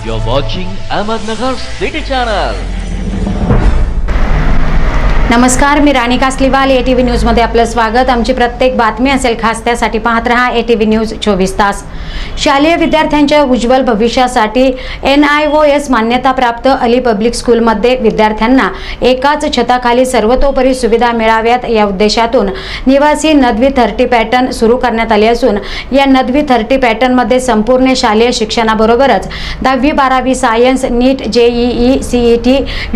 You're watching Ahmednagar City Channel. नमस्कार, मी राणी Kasliwal. ATV news मध्ये आपलं स्वागत. आमची प्रत्येक बातमी असेल खास त्यासाठी पाहत रहा ATV न्यूज 24 तास. शालेय विद्यार्थ्यांच्या उज्ज्वल भविष्यासाठी NIOS मान्यताप्राप्त अली पब्लिक स्कूलमध्ये विद्यार्थ्यांना एकाच छताखाली सर्वतोपरी सुविधा मिळाव्यात या उद्देशातून निवासी नदवी 30 पॅटर्न सुरू करण्यात आले असून या नदवी 30 पॅटर्न मध्ये संपूर्ण शालेय शिक्षणाबरोबरच 10वी 12वी science, NEET, JEE, CET,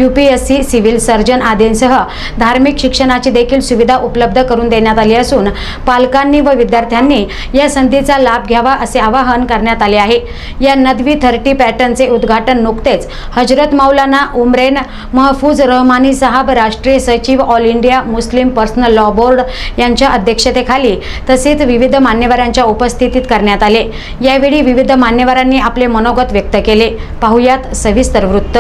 UPSC, civil surgeon आदींसह धार्मिक शिक्षणाची देखील सुविधा उपलब्ध करून देण्यात आली असून पालकांनी व विद्यार्थ्यांनी या संधीचा लाभ घ्यावा असे आवाहन करण्यात आले आहे. या नदवी 30 पॅटर्नचे उद्घाटन नुकतेच हजरत मौलाना उमरेन महफूज रहमानी साहब, राष्ट्रीय सचिव, all India Muslim personal law board यांच्या अध्यक्षतेखाली तसेच विविध मान्यवरांच्या उपस्थितीत करण्यात आले. यावेळी विविध मान्यवरांनी आपले मनोगत व्यक्त केले. पाहुयात सविस्तर वृत्त.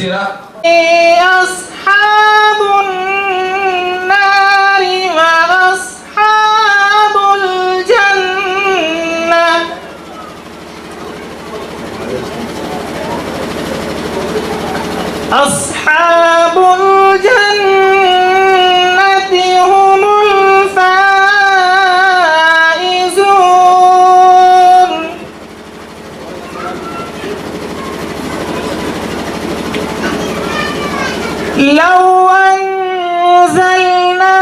كثيرا. أصحاب النار وأصحاب الجنة أصحاب الجنة هم الفائزون. لو أنزلنا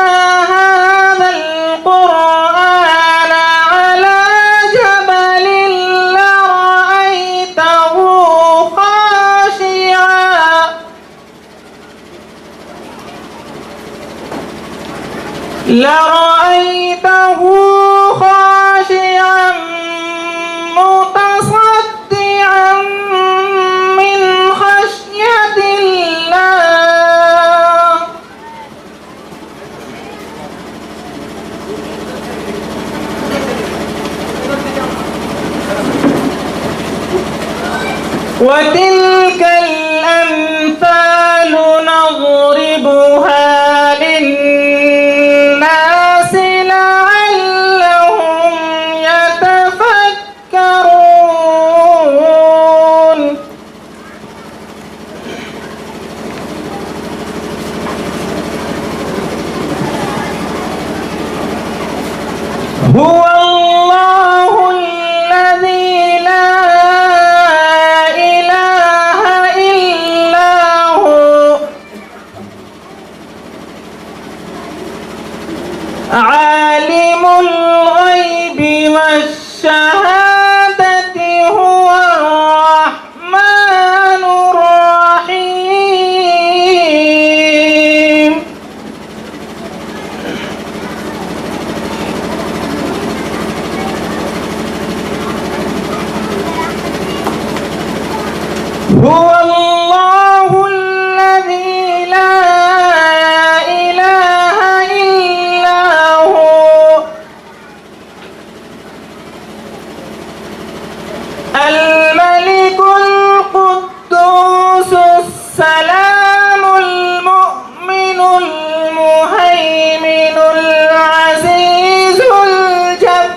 هذا القرآن على جبل لرأيته خاشعا متصدعا من خشية الله. وتلك الأمثال نضربها للناس لعلهم يتفكرون. هو الله الذي لا إله إلا هو عالم الغيب والشهادة هو الرحمن الرحيم. هو الله الذي لا إله إلا هو الملك القدوس السلام المؤمن المهيمن العزيز الجبار.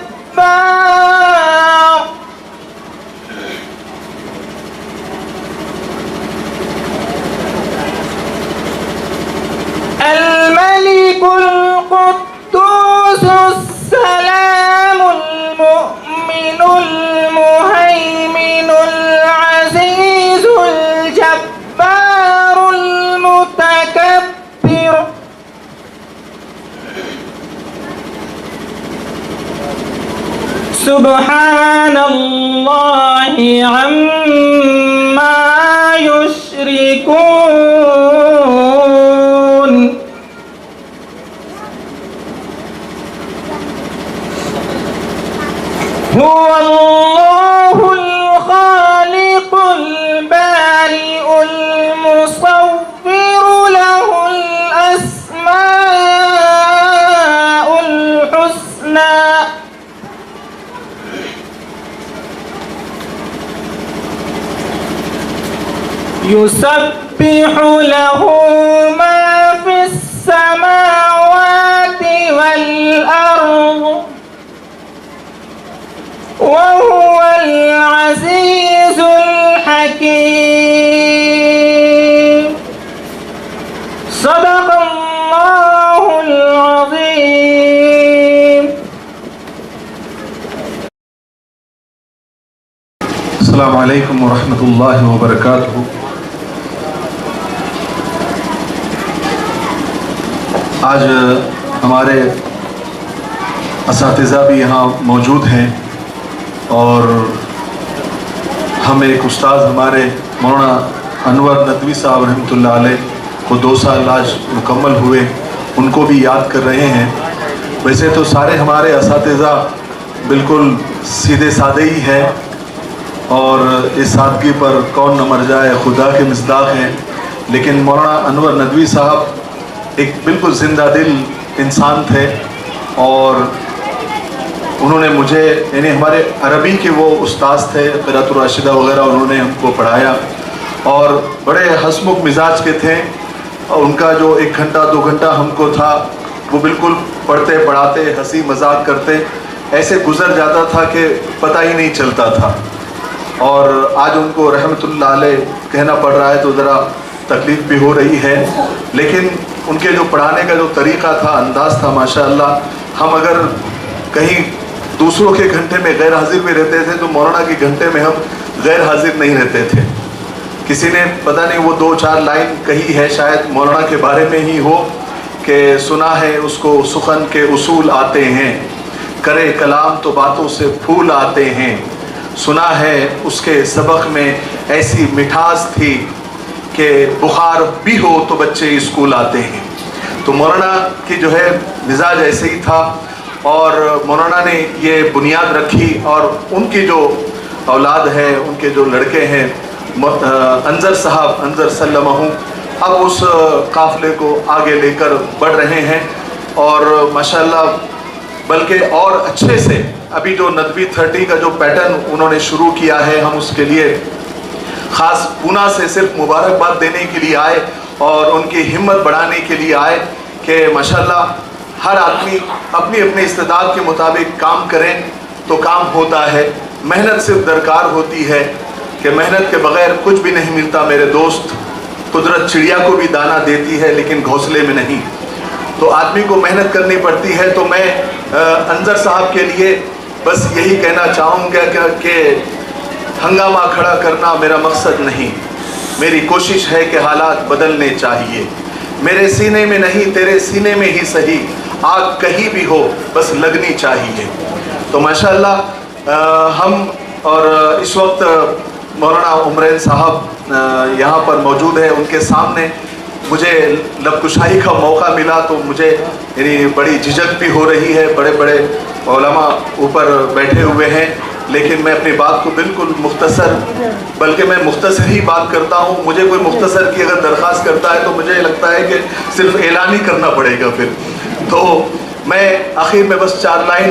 الملك القدوس السلام المؤمن المهيمن العزيز الجبار المتكبر. سبحان الله عما يشركون. هو الله الخالق البارئ المصور له الأسماء الحسنى يسبح له ما في السماوات والأرض وهو العزيز الحكيم. صدق الله العظيم. السلام علیکم ورحمۃ اللہ وبرکاتہ. آج ہمارے اساتذہ بھی یہاں موجود ہیں اور ہم ایک استاد ہمارے مولانا انور ندوی صاحب رحمۃ اللہ علیہ کو 2 سال آج مکمل ہوئے، ان کو بھی یاد کر رہے ہیں. ویسے تو سارے ہمارے اساتذہ بالکل سیدھے سادے ہی ہیں اور اس سادگی پر کون نہ مر جائے، خدا کے مصداق ہیں، لیکن مولانا انور ندوی صاحب ایک بالکل زندہ دل انسان تھے اور انہوں نے مجھے یعنی ہمارے عربی کے وہ استاذ تھے، قرأت الراشدہ وغیرہ انہوں نے ہم کو پڑھایا اور بڑے ہنسمکھ مزاج کے تھے. اور ان کا جو 1 گھنٹہ 2 گھنٹہ ہم کو تھا وہ بالکل پڑھتے پڑھاتے ہنسی مذاق کرتے ایسے گزر جاتا تھا کہ پتہ ہی نہیں چلتا تھا. اور آج ان کو رحمۃ اللہ علیہ کہنا پڑ رہا ہے تو ذرا تکلیف بھی ہو رہی ہے، لیکن ان کے جو پڑھانے کا جو طریقہ تھا، انداز تھا، ماشاءاللہ. ہم اگر کہیں دوسروں کے گھنٹے میں غیر حاضر بھی رہتے تھے تو مولانا کے گھنٹے میں ہم غیر حاضر نہیں رہتے تھے. کسی نے پتہ نہیں وہ 2-4 لائن کہی ہے، شاید مولانا کے بارے میں ہی ہو کہ سنا ہے اس کو سخن کے اصول آتے ہیں، کرے کلام تو باتوں سے پھول آتے ہیں، سنا ہے اس کے سبق میں ایسی مٹھاس تھی کہ بخار بھی ہو تو بچے اسکول آتے ہیں. تو مولانا کی جو ہے مزاج ایسے ہی تھا اور مولانا نے یہ بنیاد رکھی. اور ان کی جو اولاد ہے، ان کے جو لڑکے ہیں، انظر صاحب انظر سلمہ، اب اس قافلے کو آگے لے کر بڑھ رہے ہیں اور ماشاءاللہ بلکہ اور اچھے سے. ابھی جو ندوی 30 کا جو پیٹرن انہوں نے شروع کیا ہے، ہم اس کے لیے خاص پونا سے صرف مبارکباد دینے کے لیے آئے اور ان کی ہمت بڑھانے کے لیے آئے کہ ماشاءاللہ ہر آدمی اپنی اپنی استعداد کے مطابق کام کریں تو کام ہوتا ہے. محنت صرف درکار ہوتی ہے کہ محنت کے بغیر کچھ بھی نہیں ملتا میرے دوست. قدرت چڑیا کو بھی دانہ دیتی ہے لیکن گھونسلے میں نہیں، تو آدمی کو محنت کرنی پڑتی ہے. تو میں انظر صاحب کے لیے بس یہی کہنا چاہوں گا کہ ہنگامہ کھڑا کرنا میرا مقصد نہیں، میری کوشش ہے کہ حالات بدلنے چاہیے. میرے سینے میں نہیں تیرے سینے میں ہی صحیح، آگ کہیں بھی ہو بس لگنی چاہیے. تو ماشاءاللہ ہم اور اس وقت مولانا عمرین صاحب یہاں پر موجود ہیں. ان کے سامنے مجھے لب کشائی کا موقع ملا تو مجھے یعنی بڑی جھجک بھی ہو رہی ہے. بڑے بڑے علماء اوپر بیٹھے ہوئے ہیں لیکن میں اپنی بات کو بالکل مختصر، بلکہ میں مختصر ہی بات کرتا ہوں. مجھے کوئی مختصر کی اگر درخواست کرتا ہے تو مجھے لگتا ہے کہ صرف اعلان ہی کرنا پڑے گا پھر. تو میں آخر میں بس 4 لائن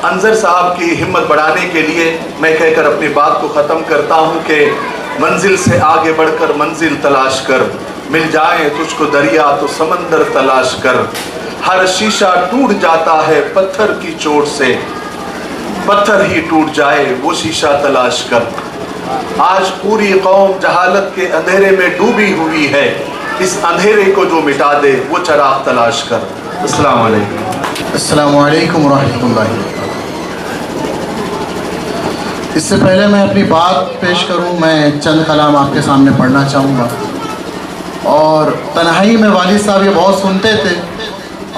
انظر صاحب کی ہمت بڑھانے کے لیے میں کہہ کر اپنی بات کو ختم کرتا ہوں کہ منزل سے آگے بڑھ کر منزل تلاش کر، مل جائے تجھ کو دریا تو سمندر تلاش کر. ہر شیشہ ٹوٹ جاتا ہے پتھر کی چوٹ سے، پتھر ہی ٹوٹ جائے وہ شیشہ تلاش کر. آج پوری قوم جہالت کے اندھیرے میں ڈوبی ہوئی ہے، اس اندھیرے کو جو مٹا دے وہ چراغ تلاش کر. السلام علیکم. السلام علیکم ورحمۃ اللہ. اس سے پہلے میں اپنی بات پیش کروں، میں چند کلام آپ کے سامنے پڑھنا چاہوں گا. اور تنہائی میں والد صاحب یہ بہت سنتے تھے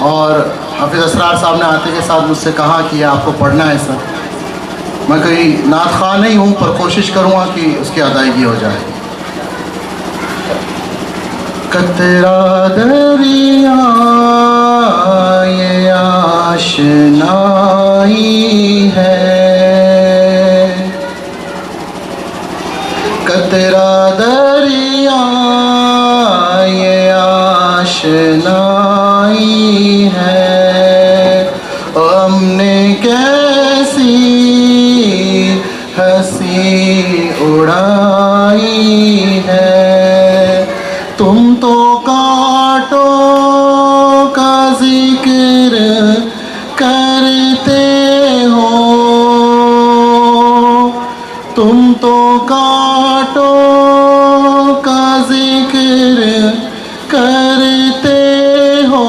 اور حافظ اسرار صاحب نے آتے کے ساتھ مجھ سے کہا کہ آپ کو پڑھنا ہے سر. میں کوئی نعت خواہ نہیں ہوں پر کوشش کروں گا کہ اس کی ادائیگی ہو جائے. قطرہ دریا یہ آشنائی ہے، قطرہ دریا یہ آشنائی ہے، ہم نے کیسی ہنسی اڑائی ہے. تم تو کانٹوں کا ذکر کرتے ہو، تم تو کانٹوں کا ذکر کرتے ہو،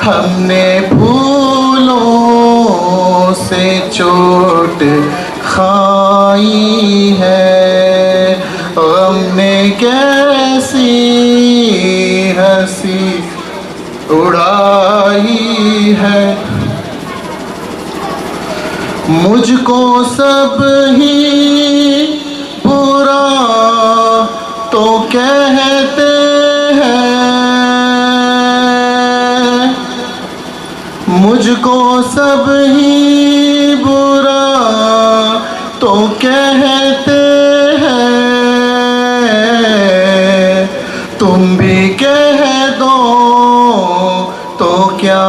ہم نے پھولوں سے چوٹ کھائی ہے، ہم نے کیسی ہنسی اڑائی ہے. مجھ کو سب ہی برا تو کہتے ہیں، مجھ کو سب ہی برا تو کہتے ہیں، تم بھی کہہ دو تو کیا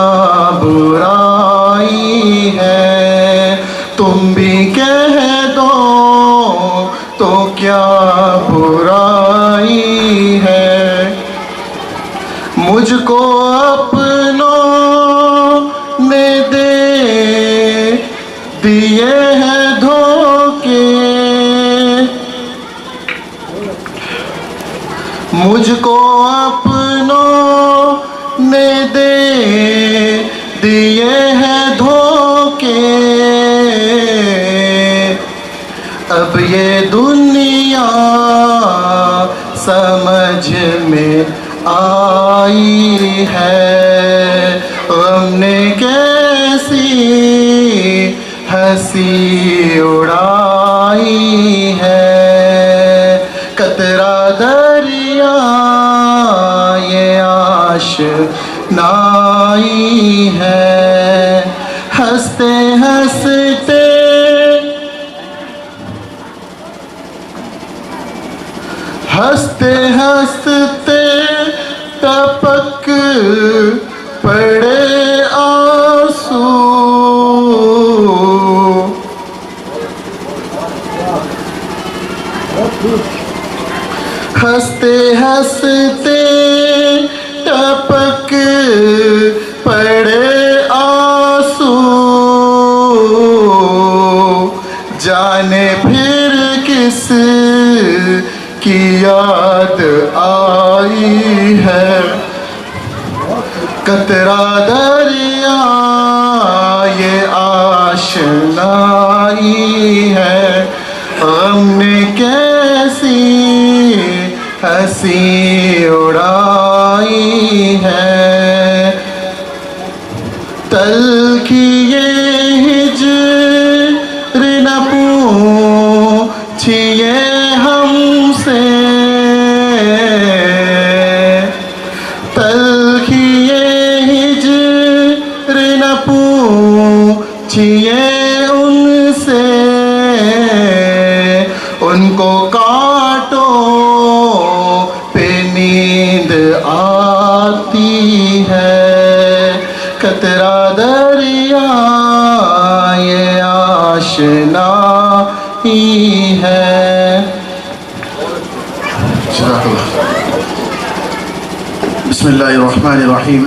برائی ہے، تم بھی کہہ دو बुराई है। मुझको अपनों ने दे दिए हैं धोखे, मुझको अपनों ने दे दिए हैं धोखे। अब ये दुनिया समझ में आई है, गम ने कैसी हंसी उड़ाई है। कतरा दरिया ये आशनाई है, हंसते हंसते हंसते हंसते टपक पड़े आंसू। हंसते हंसते टपक पड़े आंसू। जाने फिर किस की याद आई है। कतरा दरिया ये आशनाई है, गम ने कैसी हंसी उड़ाई है। तलखी ये हिज्र न पूछिए हमसे, तलखी ये हिज्र न पूछिए उनसे। उनको कांटों पे नींद आती है। कतरा दरिया ये आशनाई है। बिस्मिल्लाहिर्रहमानिर्रहीम।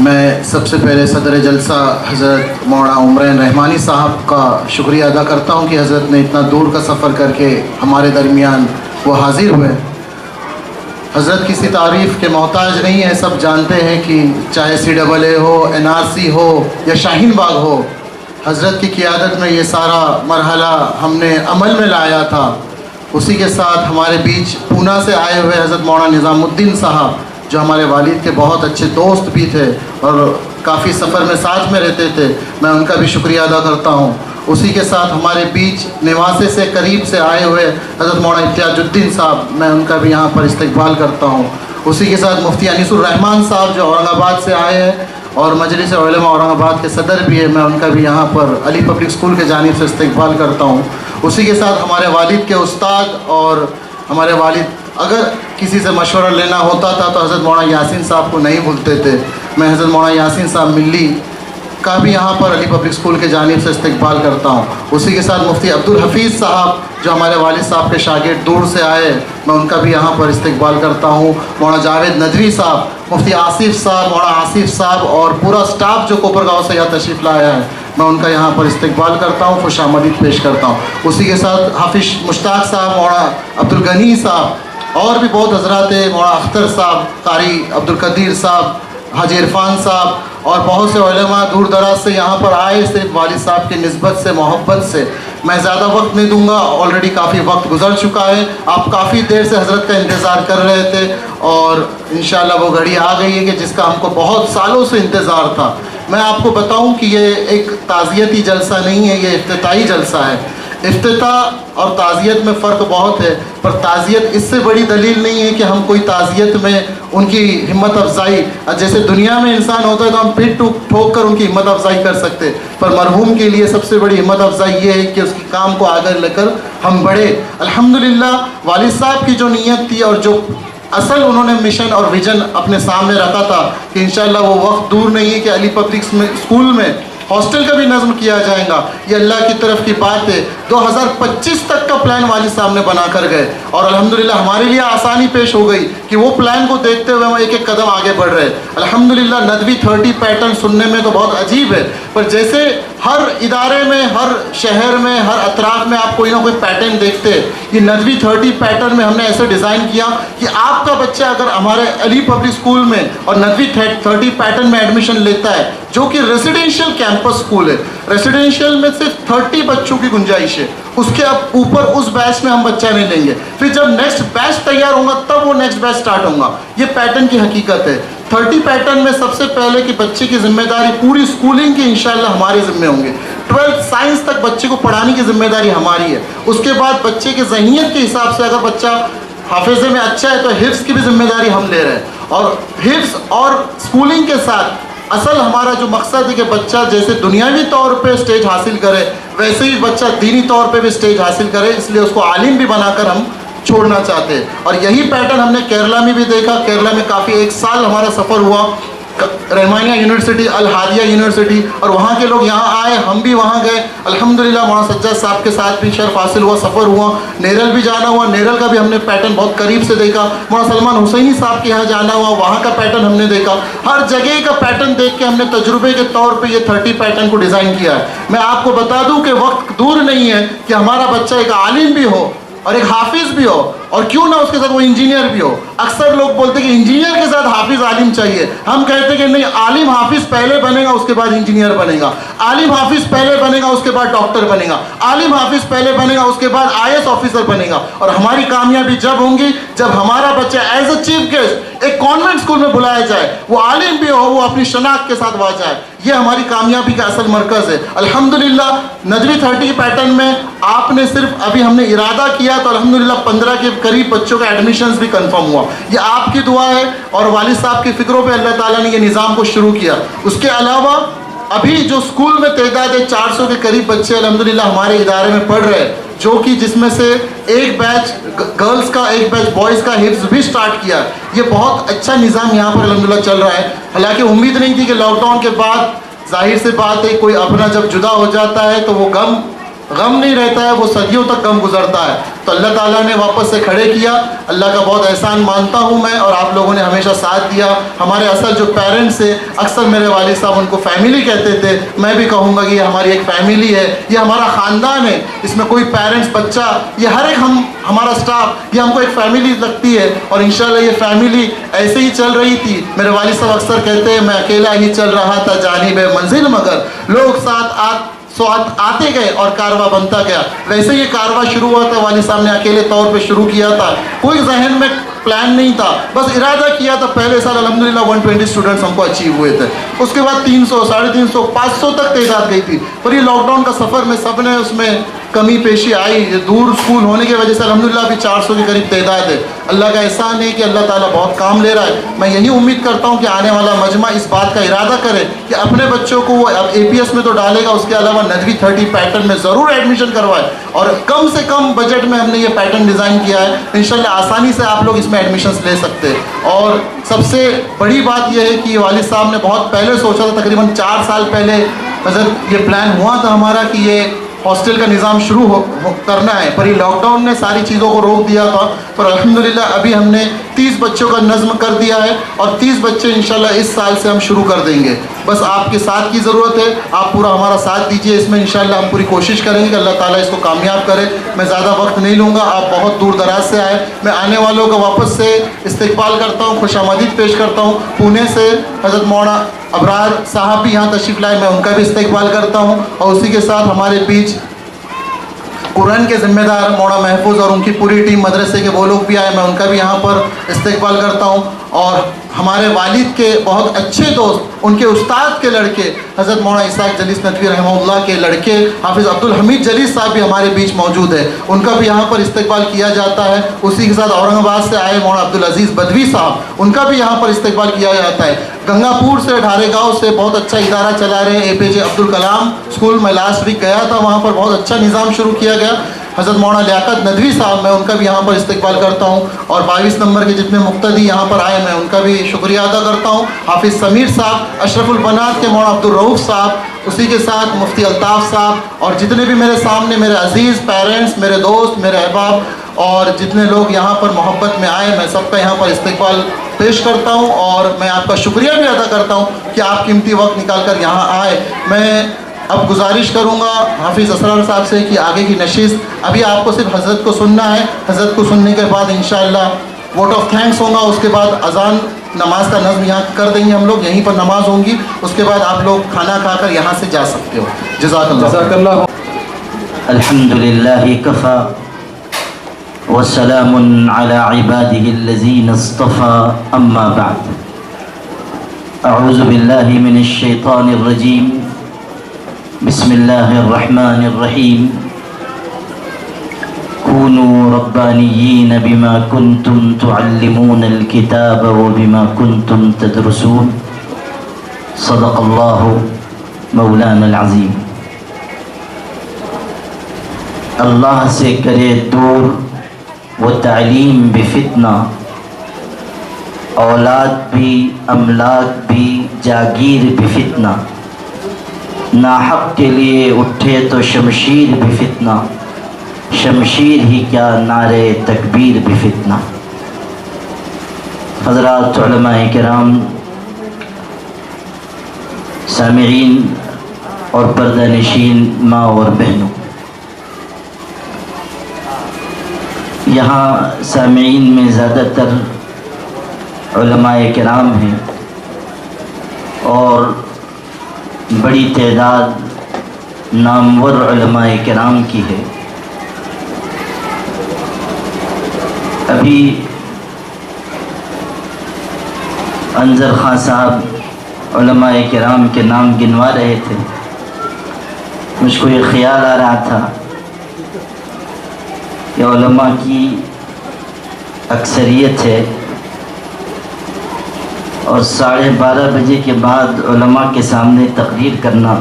मैं सबसे पहले सदर जलसा हज़रत मौलाना उमरैन रहमानी साहब का शुक्रिया अदा करता हूँ कि हज़रत ने इतना दूर का सफ़र करके हमारे दरमियान वो हाज़िर हुए। हज़रत किसी तारीफ़ के मोहताज नहीं है, सब जानते हैं कि चाहे CAA हो, NRC हो या शाहीन बाग हो, हज़रत की क़ियादत में ये सारा मरहला हमने अमल में लाया था। उसी के साथ हमारे बीच पूना से आए हुए हज़रत मौलाना निज़ामुद्दीन साहब, जो हमारे वालिद के बहुत अच्छे दोस्त भी थे और काफ़ी सफ़र में साथ में रहते थे, मैं उनका भी शुक्रिया अदा करता हूँ। उसी के साथ हमारे बीच निवासे से करीब से आए हुए हज़रत मौलाना इम्तियाजुद्दीन साहब, मैं उनका भी यहाँ पर इस्तकबाल करता हूँ। उसी के साथ मुफ्ती अनीसुर रहमान साहब जो औरंगाबाद से आए हैं और मजलिस उलमा औरंगाबाद के सदर भी है, मैं उनका भी यहाँ पर अली पब्लिक स्कूल के जानिब से इस्तकबाल करता हूँ। उसी के साथ हमारे वालिद के उस्ताद और हमारे वालिद अगर किसी से मशवरा लेना होता था तो हज़रत मौलाना यासीन साहब को नहीं भूलते थे। मैं हज़रत मौलाना यासीन साहब मिल्ली का भी यहाँ पर अली पब्लिक स्कूल के जानिब से इस्तकबाल करता हूँ। उसी के साथ मुफ्ती अब्दुल हफीज़ साहब जो हमारे वालिद साहब के शागिर्द दूर से आए, मैं उनका भी यहाँ पर इस्तकबाल करता हूँ। मौलाना जावेद नदवी साहब, मुफ्ती आसिफ साहब, मौलाना आसिफ साहब और पूरा स्टाफ जो कोपरगांव से यहाँ तशरीफ़ लाया है, मैं उनका यहाँ पर इस्तकबाल करता हूँ, खुशामदीद पेश करता हूँ। उसी के साथ हाफिज़ मुश्ताक साहब, मौलाना अब्दुल गनी साहब और भी बहुत हजरात है, मौलाना अख्तर साहब, कारी अब्दुल कदीर साहब, हाजी इरफान साहब और बहुत से उलमा दूर दराज से यहाँ पर आए, सिर्फ वालिद साहब की निस्बत से, मोहब्बत से। मैं ज़्यादा वक्त नहीं दूंगा, ऑलरेडी काफ़ी वक्त गुजर चुका है। आप काफ़ी देर से हज़रत का इंतज़ार कर रहे थे और इंशाअल्लाह वो घड़ी आ गई है कि जिसका हमको बहुत सालों से इंतज़ार था। मैं आपको बताऊं कि ये एक ताज़ियती जलसा नहीं है, ये इफ्तिताई जलसा है। इफ्तिताह और ताज़ियत में फ़र्क बहुत है, पर ताज़ियत इससे बड़ी दलील नहीं है कि हम कोई ताज़ियत में उनकी हिम्मत अफजाई, जैसे दुनिया में इंसान होता है तो हम पीठ ठोक कर उनकी हिम्मत अफजाई कर सकते, पर मरहूम के लिए सबसे बड़ी हिम्मत अफजाई ये है कि उसके काम को आगे लेकर हम बढ़े। अल्हम्दुलिल्लाह वालिद साहब की जो नीयत थी और जो असल उन्होंने मिशन और विजन अपने सामने रखा था कि इंशाअल्लाह वो वक्त दूर नहीं है कि अली पब्लिक स्कूल में हॉस्टल का भी नज़्म किया जाएगा। ये अल्लाह की तरफ की बात है। 2025 तक का प्लान वालिद साहब ने बना कर गए और अल्हम्दुलिल्लाह हमारे लिए आसानी पेश हो गई कि वो प्लान को देखते हुए हम एक एक कदम आगे बढ़ रहे हैं। अल्हम्दुलिल्लाह नदवी 30 पैटर्न सुनने में तो बहुत अजीब है, पर जैसे हर इदारे में, हर शहर में, हर अतराफ में आप कोई ना कोई पैटर्न देखते हैं, ये नदवी 30 पैटर्न में हमने ऐसे डिज़ाइन किया कि आपका बच्चा अगर हमारे अली पब्लिक स्कूल में और नदवी 30 पैटर्न में एडमिशन लेता है, जो कि रेसिडेंशियल कैंपस स्कूल है, रेसिडेंशियल में सिर्फ 30 बच्चों की गुंजाइश है, उसके अब ऊपर उस बैच में हम बच्चा नहीं लेंगे। फिर जब नेक्स्ट बैच तैयार होगा तब वो नेक्स्ट बैच स्टार्ट होगा। ये पैटर्न की हकीकत है। 30 पैटर्न में सबसे पहले कि बच्चे की जिम्मेदारी पूरी स्कूलिंग की इंशाल्लाह हमारे जिम्मे होंगे। 12th साइंस तक बच्चे को पढ़ाने की जिम्मेदारी हमारी है। उसके बाद बच्चे के ज़हनियत के हिसाब से अगर बच्चा हाफिज़े में अच्छा है तो हिफ्ज़ की भी जिम्मेदारी हम ले रहे हैं। और हिफ्ज़ और स्कूलिंग के साथ असल हमारा जो मकसद है कि बच्चा जैसे दुनियावी तौर पे स्टेज हासिल करे वैसे ही बच्चा दीनी तौर पे भी स्टेज हासिल करे, इसलिए उसको आलिम भी बनाकर हम छोड़ना चाहते हैं। और यही पैटर्न हमने केरला में भी देखा। केरला में काफ़ी 1 साल हमारा सफ़र हुआ, रहमानिया यूनिवर्सिटी, अल हादिया यूनिवर्सिटी, और वहाँ के लोग यहाँ आए, हम भी वहाँ गए। अल्हम्दुलिल्लाह मौलाना सज्जाद साहब के साथ भी शर्फ हासिल हुआ, सफ़र हुआ। नेरल भी जाना हुआ, नेरल का भी हमने पैटर्न बहुत करीब से देखा। मौलाना सलमान हुसैनी साहब के यहाँ जाना हुआ, वहाँ का पैटर्न हमने देखा। हर जगह का पैटर्न देख के हमने तजुर्बे के तौर पर ये 30 पैटर्न को डिज़ाइन किया है। मैं आपको बता दूँ कि वक्त दूर नहीं है कि हमारा बच्चा एक आलिम भी हो और एक हाफिज़ भी हो, और क्यों ना उसके साथ वो इंजीनियर भी हो। अक्सर लोग बोलते हैं कि इंजीनियर के साथ हाफिज़ आलिम चाहिए, हम कहते हैं कि नहीं, आलिम हाफिज़ पहले बनेगा उसके बाद इंजीनियर बनेगा, आलिम हाफिज़ पहले बनेगा उसके बाद डॉक्टर बनेगा, आलिम हाफिज़ पहले बनेगा उसके बाद IAS ऑफिसर बनेगा। और हमारी कामयाबी जब होंगी जब हमारा बच्चा एज अ चीफ गेस्ट एक कॉन्वेंट स्कूल में बुलाया जाए, वो आलिम भी हो, वो अपनी शनाख्त के साथ वहाँ जाए। ये हमारी कामयाबी का असल मरकज़ है। अल्हम्दुलिल्लाह नदवी 30 पैटर्न में आपने सिर्फ अभी हमने इरादा किया तो अल्हम्दुलिल्लाह 15 के करीब बच्चों का एडमिशन्स भी कंफर्म हुआ। ये आपकी दुआ है और वालिद साहब की फ़िक्रों पे अल्लाह ताला ने ये निज़ाम को शुरू किया। उसके अलावा अभी जो स्कूल में तादाद है 400 के करीब बच्चे अल्हम्दुलिल्लाह हमारे इदारे में पढ़ रहे हैं, जो कि जिसमें से एक बैच गर्ल्स का, एक बैच बॉयज़ का हिफ्ज़ भी स्टार्ट किया। ये बहुत अच्छा निज़ाम यहाँ पर अल्हम्दुलिल्लाह चल रहा है। हालांकि उम्मीद नहीं थी कि लॉकडाउन के बाद, जाहिर से बात है, कोई अपना जब जुदा हो जाता है तो वो गम नहीं रहता है, वो सदियों तक गम गुजरता है। तो अल्लाह ताला ने वापस से खड़े किया। अल्लाह का बहुत एहसान मानता हूँ मैं, और आप लोगों ने हमेशा साथ दिया। हमारे असल जो पेरेंट्स है, अक्सर मेरे वालिद साहब उनको फैमिली कहते थे, मैं भी कहूँगा कि ये हमारी एक फैमिली है, ये हमारा ख़ानदान है। इसमें कोई पेरेंट्स, बच्चा, ये हर एक हमारा स्टाफ, ये हमको एक फैमिली लगती है। और इंशाल्लाह ये फैमिली ऐसे ही चल रही थी। मेरे वालिद साहब अक्सर कहते हैं, मैं अकेला ही चल रहा था जानिबे मंजिल, मगर लोग साथ आते गए और कारवा बनता गया। वैसे ये कारवा शुरू हुआ था, वालिद साहब ने अकेले तौर पे शुरू किया था, कोई जहन में प्लान नहीं था, बस इरादा किया था। पहले साल अल्हम्दुलिल्लाह 120 स्टूडेंट्स हमको अचीव हुए थे। उसके बाद 300, 350, 500 तक तादाद गई थी। पर ये लॉकडाउन का सफ़र में सब ने उसमें कमी पेशी आई। ये दूर स्कूल होने की वजह से अल्हम्दुलिल्लाह अभी 400 के करीब तादाद है। अल्लाह का एहसान है कि अल्लाह ताला बहुत काम ले रहा है। मैं यही उम्मीद करता हूँ कि आने वाला मजमा इस बात का इरादा करे कि अपने बच्चों को वो अब APS में तो डालेगा, उसके अलावा नदवी 30 पैटर्न में ज़रूर एडमिशन करवाए। और कम से कम बजट में हमने ये पैटर्न डिज़ाइन किया है। इंशाल्लाह आसानी से आप लोग इसमें एडमिशन्स ले सकते हैं। और सबसे बड़ी बात यह है कि वालिद साहब ने बहुत पहले सोचा था, तकरीबन 4 साल पहले हज़रत ये प्लान हुआ था हमारा कि ये हॉस्टल का निज़ाम शुरू करना है, पर ये लॉकडाउन ने सारी चीज़ों को रोक दिया था। पर अल्हम्दुलिल्लाह अभी हमने 30 बच्चों का नज़्म कर दिया है और 30 बच्चे इंशाल्लाह इस साल से हम शुरू कर देंगे। बस आपके साथ की ज़रूरत है, आप पूरा हमारा साथ दीजिए इसमें। इंशाल्लाह हम पूरी कोशिश करेंगे कि अल्लाह ताला इसको कामयाब करे। मैं ज़्यादा वक्त नहीं लूँगा, आप बहुत दूर दराज से आए। मैं आने वालों का वापस से इस्तकबाल करता हूँ, खुशामदीद पेश करता हूँ। पुणे से हज़रत मौलाना अबरार साहब भी यहाँ तशरीफ़ लाए, मैं उनका भी इस्तकबाल करता हूँ। और उसी के साथ हमारे बीच कुरान के ज़िम्मेदार मौलाना महफूज और उनकी पूरी टीम मदरसे के वो लोग भी आए, मैं उनका भी यहाँ पर इस्तकबाल करता हूँ। और हमारे वालिद के बहुत अच्छे दोस्त, उनके उस्ताद के लड़के हज़रत मौलाना इसाक जलीस नदवी रहमहुल्लाह के लड़के हाफिज़ अब्दुल हमीद जलीस साहब भी हमारे बीच मौजूद है, उनका भी यहाँ पर इस्तकबाल किया जाता है। उसी के साथ औरंगाबाद से आए मौलाना अब्दुल अजीज़ बदवी साहब, उनका भी यहाँ पर इस्तकबाल किया जाता है। गंगापुर से, ढारेगांव से बहुत अच्छा इदारा चला रहे हैं APJ अब्दुल कलाम स्कूल। मैं लास्ट वीक गया था, वहाँ पर बहुत अच्छा निज़ाम शुरू किया गया। हज़रत मौलाना लियाकत नदवी साहब, मैं उनका भी यहाँ पर इस्तकबाल करता हूँ। और 22 नंबर के जितने मुक्तदी यहाँ पर आए, मैं उनका भी शुक्रिया अदा करता हूँ। हाफिज़ समीर साहब, अशरफुल बनात के मौलाना अब्दुल रऊफ़ साहब, उसी के साथ मुफ्ती अल्ताफ़ साहब, और जितने भी मेरे सामने मेरे अज़ीज़ पेरेंट्स, मेरे दोस्त, मेरे अहबाब और जितने लोग यहाँ पर मोहब्बत में आए, मैं सबका यहाँ पर इस्तकबाल पेश करता हूँ। और मैं आपका शुक्रिया भी अदा करता हूँ कि आप कीमती वक्त निकाल कर यहाँ आए। मैं अब गुजारिश करूँगा हाफिज़ असरार साहब से कि आगे की नशिस्त अभी आपको सिर्फ हज़रत को सुनना है। हज़रत को सुनने के बाद इंशाअल्लाह वोट ऑफ थैंक्स होगा, उसके बाद अज़ान नमाज का नज़्म यहाँ कर देंगे हम लोग, यहीं पर नमाज होंगी, उसके बाद आप लोग खाना खाकर यहाँ से जा सकते हो। जज़ाकल्लाह। अल्हम्दुलिल्लाहि कफ़ा वस्सलामुन अला इबादिहिल्लज़ीना इस्तफ़ा अम्मा बअद। अऊज़ु बिल्लाहि मिनश शैतानिर रजीम। बिस्मिल्लाहिर रहमानिर रहीम। कूनू रब्बानिय्यीन बिमा कुन्तुम तुअल्लिमूनल किताब व बिमा कुन्तुम तदरुसून। सदक़ल्लाहु मौलानल अज़ीम। अल्लाह से करे दूर वो तालीम बिफ़ितना, औलाद भी अमलाक भी जागीर बिफ़ितना। नाहक के लिए उठे तो शमशीर बिफ़ितना, शमशीर ही क्या नारे तकबीर बिफ़ितना। हज़रात उलमाए किराम, सामिईन और पर्दा नशीन माँ और बहनों, यहाँ सामिईन में ज़्यादातर उलमाए किराम हैं और बड़ी तादाद नामवर उलमाए किराम की है। अभी अंजर खान साहब उलमाए किराम के नाम गिनवा रहे थे। मुझको ये ख्याल आ रहा था कि उलमा की अक्सरियत है और 12:30 बजे के बाद उलमा के सामने तकरीर करना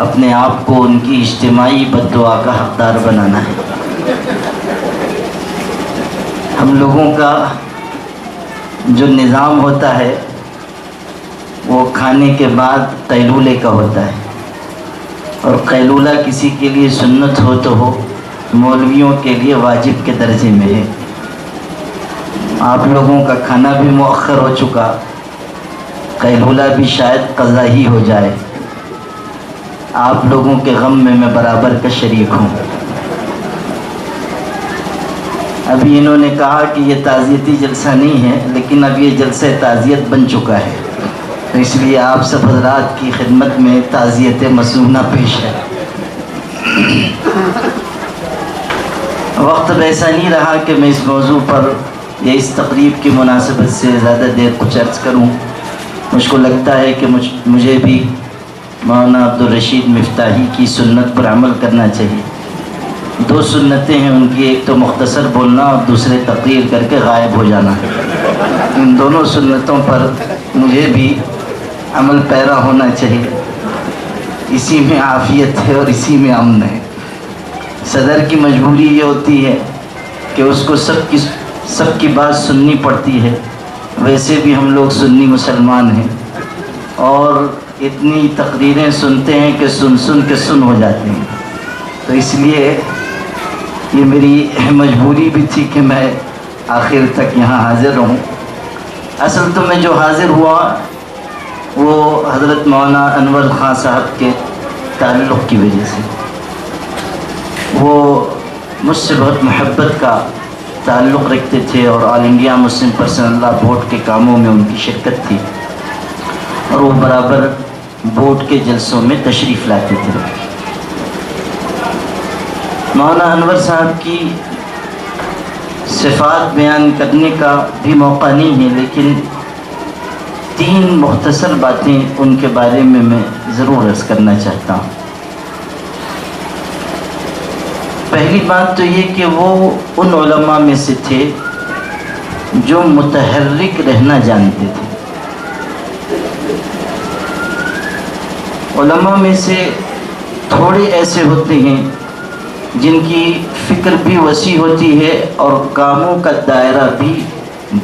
अपने आप को उनकी इज्तिमाई बद्दुआ का हकदार बनाना है। हम लोगों का जो निज़ाम होता है वो खाने के बाद कैलूले का होता है, और कैलूला किसी के लिए सुन्नत हो तो हो, मौलवियों के लिए वाजिब के दर्जे में है। आप लोगों का खाना भी मुअख्खर हो चुका, कैलूला भी शायद क़ज़ा ही हो जाए। आप लोगों के गम में मैं बराबर का शरीक हूँ। अभी इन्होंने कहा कि ये ताज़ियती जलसा नहीं है, लेकिन अब ये जलसा ताज़ियत बन चुका है, तो इसलिए आप सब हज़रात की खिदमत में ताज़ियत मसूना पेश है। वक्त ऐसा नहीं रहा कि मैं इस मौजू पर या इस तकरीब की मुनासिबत से ज़्यादा देर कुछ अर्ज़ करूँ। मुझको लगता है कि मुझे भी मौलाना अब्दुल रशीद मिफ्ताही की सुन्नत पर अमल करना चाहिए। 2 सुन्नतें हैं उनकी, एक तो मुख्तसर बोलना और दूसरे तकरीर करके गायब हो जाना। इन दोनों सुन्नतों पर मुझे भी अमल पैरा होना चाहिए। इसी में आफियत है और इसी में अमन है। सदर की मजबूरी ये होती है कि उसको सबकी बात सुननी पड़ती है। वैसे भी हम लोग सुन्नी मुसलमान हैं और इतनी तकरीरें सुनते हैं कि सुन के सुन हो जाते हैं। तो इसलिए ये मेरी मजबूरी भी थी कि मैं आखिर तक यहाँ हाज़िर रहूँ। असल तो मैं जो हाज़िर हुआ वो हज़रत मौलाना अनवर खान साहब के ताल्लुक़ की वजह से। वो मुझसे बहुत मोहब्बत का ताल्लुक़ रखते थे और all India Muslim personal law board के कामों में उनकी शिरकत थी और वो बराबर बोर्ड के जलसों में तशरीफ़ लाते थे। मौलाना अनवर साहब की सिफ़ात बयान करने का भी मौका नहीं है, लेकिन 3 मुख्तसर बातें उनके बारे में मैं ज़रूर अर्ज़ करना चाहता हूँ। पहली बात तो ये कि वो उन उलमा में से थे जो मुतहर्रिक रहना जानते थे। उलमा में से थोड़े ऐसे होते हैं जिनकी فکر بھی وسیع ہوتی ہے اور کاموں کا دائرہ بھی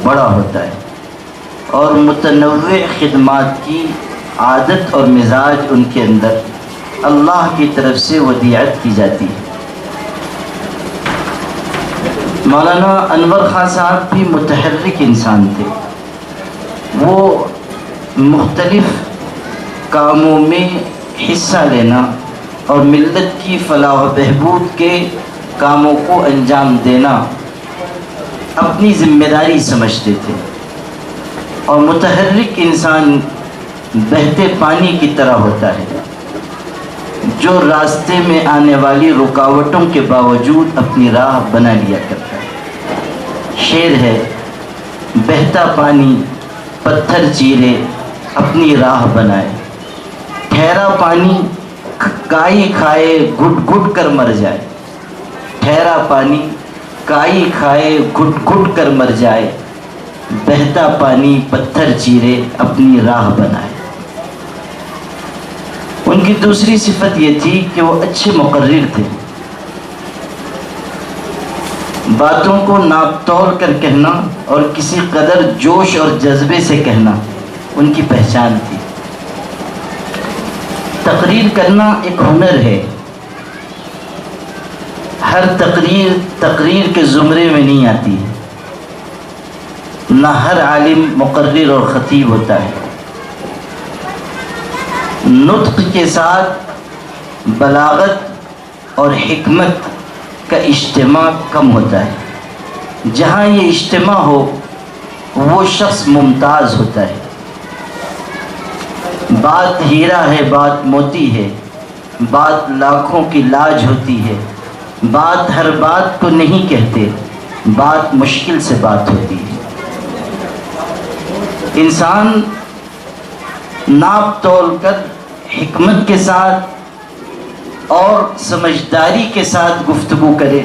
بڑا ہوتا ہے، اور متنوع خدمات کی عادت اور مزاج ان کے اندر اللہ کی طرف سے ودیعت کی جاتی ہے۔ مولانا انور خان صاحب بھی متحرک انسان تھے، وہ مختلف کاموں میں حصہ لینا اور ملت کی فلاح و بہبود کے کاموں کو انجام دینا اپنی ذمہ داری سمجھتے تھے، اور متحرک انسان بہتے پانی کی طرح ہوتا ہے جو راستے میں آنے والی رکاوٹوں کے باوجود اپنی راہ بنا لیا کرتا ہے۔ شعر ہے، بہتا پانی پتھر چیرے اپنی راہ بنائے، ٹھہرا پانی کائی کھائے گھٹ گھٹ کر مر جائے، ٹھہرا پانی کائی کھائے گھٹ گھٹ کر مر جائے، بہتا پانی پتھر چیرے اپنی راہ بنائے۔ ان کی دوسری صفت یہ تھی کہ وہ اچھے مقرر تھے، باتوں کو ناپ تول کر کہنا اور کسی قدر جوش اور جذبے سے کہنا ان کی پہچان تھی۔ تقریر کرنا ایک ہنر ہے، ہر تقریر کے زمرے میں نہیں آتی ہے، نہ ہر عالم مقرر اور خطیب ہوتا ہے۔ نطق کے ساتھ بلاغت اور حکمت کا اجتماع کم ہوتا ہے، جہاں یہ اجتماع ہو وہ شخص ممتاز ہوتا ہے۔ بات ہیرا ہے، بات موتی ہے، بات لاکھوں کی لاج ہوتی ہے، بات ہر بات کو نہیں کہتے، بات مشکل سے بات ہوتی ہے۔ انسان ناپ تول کر حکمت کے ساتھ اور سمجھداری کے ساتھ گفتگو کرے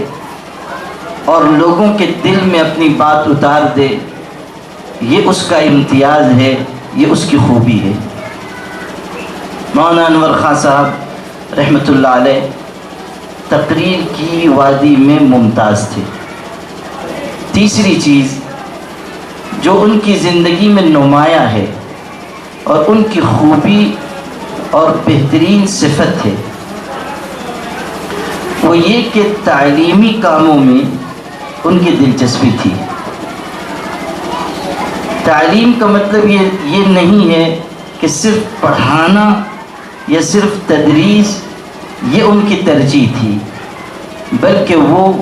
اور لوگوں کے دل میں اپنی بات اتار دے، یہ اس کا امتیاز ہے، یہ اس کی خوبی ہے۔ مولانا انور خان صاحب رحمۃ اللہ علیہ تقریر کی وادی میں ممتاز تھے۔ تیسری چیز جو ان کی زندگی میں نمایاں ہے اور ان کی خوبی اور بہترین صفت ہے، وہ یہ کہ تعلیمی کاموں میں ان کی دلچسپی تھی۔ تعلیم کا مطلب یہ نہیں ہے کہ صرف پڑھانا یا صرف تدریس یہ ان کی ترجیح تھی، بلکہ وہ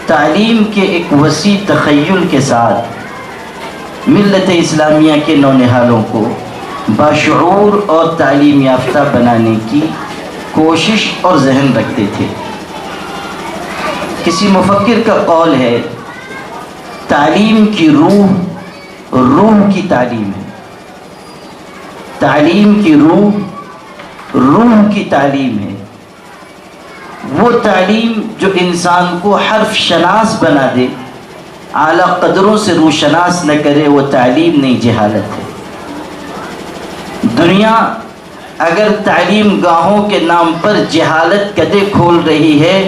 تعلیم کے ایک وسیع تخیل کے ساتھ ملت اسلامیہ کے نونہالوں کو باشعور اور تعلیم یافتہ بنانے کی کوشش اور ذہن رکھتے تھے۔ کسی مفکر کا قول ہے، تعلیم کی روح کی تعلیم ہے، تعلیم کی روح کی تعلیم ہے۔ وہ تعلیم جو انسان کو حرف شناس بنا دے، اعلیٰ قدروں سے روشناس نہ کرے، وہ تعلیم نہیں، جہالت ہے۔ دنیا اگر تعلیم گاہوں کے نام پر جہالت قدیں کھول رہی ہے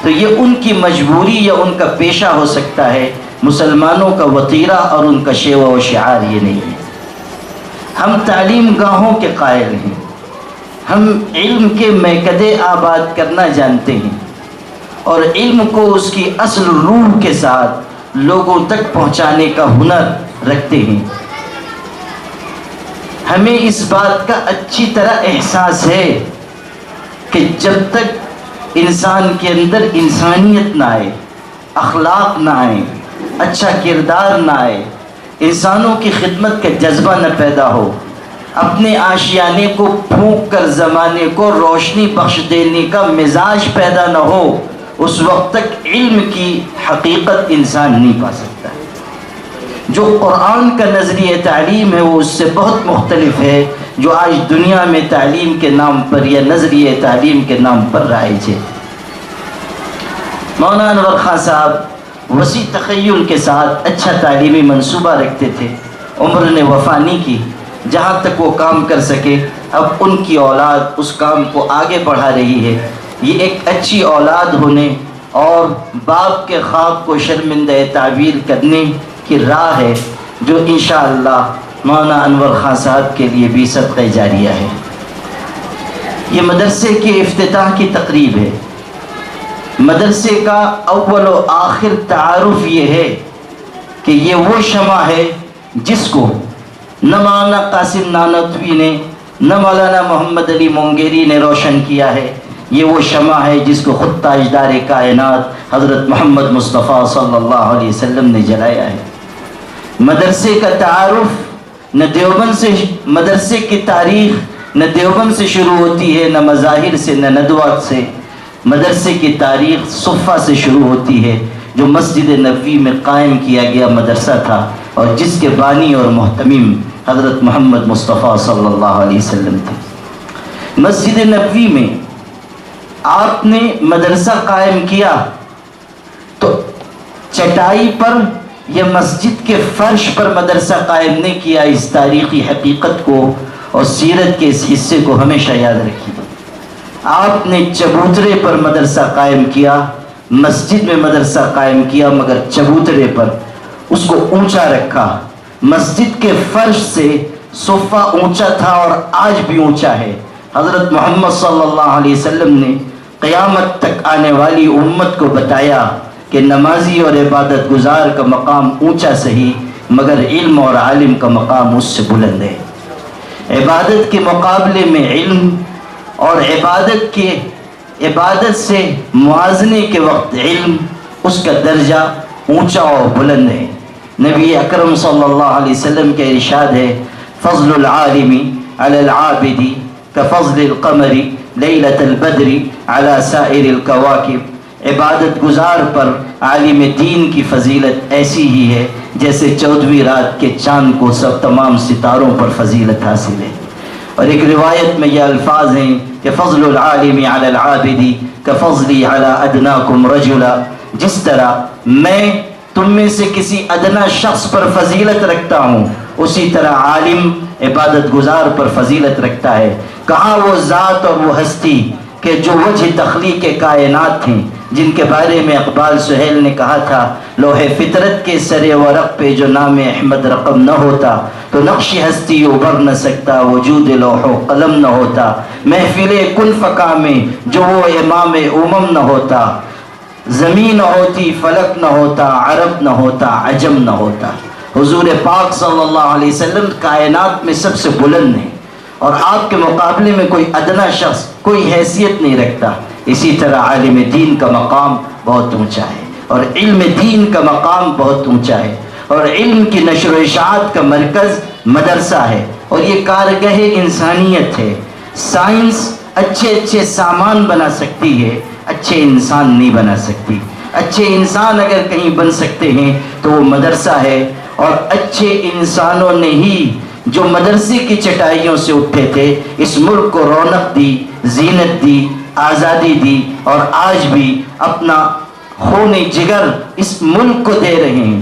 تو یہ ان کی مجبوری یا ان کا پیشہ ہو سکتا ہے، مسلمانوں کا وطیرہ اور ان کا شیوہ و شعار یہ نہیں ہے۔ ہم تعلیم گاہوں کے قائل ہیں، ہم علم کے میکدے آباد کرنا جانتے ہیں اور علم کو اس کی اصل روح کے ساتھ لوگوں تک پہنچانے کا ہنر رکھتے ہیں۔ ہمیں اس بات کا اچھی طرح احساس ہے کہ جب تک انسان کے اندر انسانیت نہ آئے، اخلاق نہ آئے، اچھا کردار نہ آئے، انسانوں کی خدمت کا جذبہ نہ پیدا ہو، اپنے آشیانے کو پھونک کر زمانے کو روشنی بخش دینے کا مزاج پیدا نہ ہو، اس وقت تک علم کی حقیقت انسان نہیں پا سکتا۔ جو قرآن کا نظریہ تعلیم ہے وہ اس سے بہت مختلف ہے جو آج دنیا میں تعلیم کے نام پر یا نظریہ تعلیم کے نام پر رائج ہے۔ مولانا انور خان صاحب وسیع تخیل کے ساتھ اچھا تعلیمی منصوبہ رکھتے تھے، عمر نے وفا نہیں کی، جہاں تک وہ کام کر سکے اب ان کی اولاد اس کام کو آگے بڑھا رہی ہے۔ یہ ایک اچھی اولاد ہونے اور باپ کے خواب کو شرمندہ تعبیر کرنے کی راہ ہے، جو انشاءاللہ مولانا انور خان صاحب کے لیے بھی صدقہ جاریہ ہے۔ یہ مدرسے کے افتتاح کی تقریب ہے۔ مدرسے کا اول و آخر تعارف یہ ہے کہ یہ وہ شمع ہے جس کو نہ مولانا قاسم نانوتوی نے نہ مولانا محمد علی مونگیری نے روشن کیا ہے، یہ وہ شمع ہے جس کو خود تاجدار کائنات حضرت محمد مصطفیٰ صلی اللہ علیہ وسلم نے جلایا ہے۔ مدرسے کا تعارف نہ دیوبند سے، مدرسے کی تاریخ نہ دیوبند سے شروع ہوتی ہے، نہ مظاہر سے، نہ ندوات سے۔ مدرسے کی تاریخ صفہ سے شروع ہوتی ہے، جو مسجد نبوی میں قائم کیا گیا مدرسہ تھا، اور جس کے بانی اور محتمم حضرت محمد مصطفیٰ صلی اللہ علیہ وسلم تھے۔ مسجد نبوی میں آپ نے مدرسہ قائم کیا تو چٹائی پر یا مسجد کے فرش پر مدرسہ قائم نہیں کیا۔ اس تاریخی حقیقت کو اور سیرت کے اس حصے کو ہمیشہ یاد رکھیے۔ آپ نے چبوترے پر مدرسہ قائم کیا، مسجد میں مدرسہ قائم کیا، مگر چبوترے پر اس کو اونچا رکھا۔ مسجد کے فرش سے صفہ اونچا تھا اور آج بھی اونچا ہے۔ حضرت محمد صلی اللہ علیہ وسلم نے قیامت تک آنے والی امت کو بتایا کہ نمازی اور عبادت گزار کا مقام اونچا سہی، مگر علم اور عالم کا مقام اس سے بلند ہے۔ عبادت کے مقابلے میں علم، اور عبادت سے موازنے کے وقت علم، اس کا درجہ اونچا اور بلند ہے۔ نبی اکرم صلی اللہ علیہ وسلم کے ارشاد ہے، فضل العالم علی العابد کفضل القمر لیلۃ البدر علی سائر الکواکب۔ عبادت گزار پر عالم دین کی فضیلت ایسی ہی ہے جیسے 14ویں رات کے چاند کو سب تمام ستاروں پر فضیلت حاصل ہے۔ اور ایک روایت میں یہ الفاظ ہیں کہ فضل العالم علی العابد کفضلی علی ادناکم رجلا، جس طرح میں تم میں سے کسی ادنا شخص پر فضیلت رکھتا ہوں، اسی طرح عالم عبادت گزار پر فضیلت رکھتا ہے۔ کہاں وہ ذات اور وہ ہستی کہ جو وجہ تخلیق کائنات تھیں، جن کے بارے میں اقبال سہیل نے کہا تھا، لوح فطرت کے سر ورق پہ جو نام احمد رقم نہ ہوتا تو نقش ہستی ابھر نہ سکتا، وجود لوح و قلم نہ ہوتا، محفل کن فکا میں جو وہ امام امم نہ ہوتا، زمین نہ ہوتی، فلک نہ ہوتا، عرب نہ ہوتا، عجم نہ ہوتا۔ حضور پاک صلی اللہ علیہ وسلم کائنات میں سب سے بلند ہیں، اور آپ کے مقابلے میں کوئی ادنا شخص کوئی حیثیت نہیں رکھتا۔ اسی طرح عالم دین کا مقام بہت اونچا ہے، اور علم دین کا مقام بہت اونچا ہے، اور علم کی نشر و اشاعت کا مرکز مدرسہ ہے، اور یہ کارگاہ انسانیت ہے۔ سائنس اچھے سامان بنا سکتی ہے، اچھے انسان نہیں بنا سکتی۔ اچھے انسان اگر کہیں بن سکتے ہیں تو وہ مدرسہ ہے، اور اچھے انسانوں نے ہی جو مدرسے کی چٹائیوں سے اٹھے تھے اس ملک کو رونق دی، زینت دی، آزادی دی، اور آج بھی اپنا خون جگر اس ملک کو دے رہے ہیں۔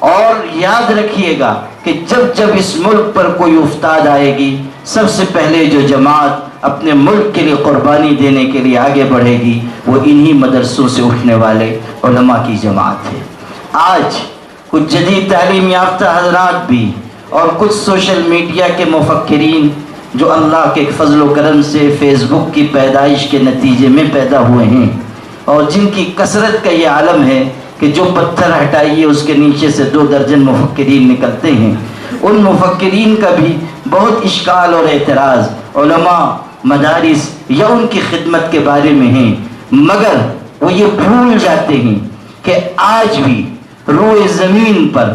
اور یاد رکھیے گا کہ جب اس ملک پر کوئی افتاد آئے گی، سب سے پہلے جو جماعت اپنے ملک کے لیے قربانی دینے کے لیے آگے بڑھے گی وہ انہی مدرسوں سے اٹھنے والے علماء کی جماعت ہے۔ آج کچھ جدید تعلیم یافتہ حضرات بھی اور کچھ سوشل میڈیا کے مفکرین جو اللہ کے فضل و کرم سے فیس بک کی پیدائش کے نتیجے میں پیدا ہوئے ہیں، اور جن کی کثرت کا یہ عالم ہے کہ جو پتھر ہٹائیے اس کے نیچے سے 2 درجن مفکرین نکلتے ہیں، ان مفکرین کا بھی بہت اشکال اور اعتراض علماء، مدارس یا ان کی خدمت کے بارے میں ہیں، مگر وہ یہ بھول جاتے ہیں کہ آج بھی روئے زمین پر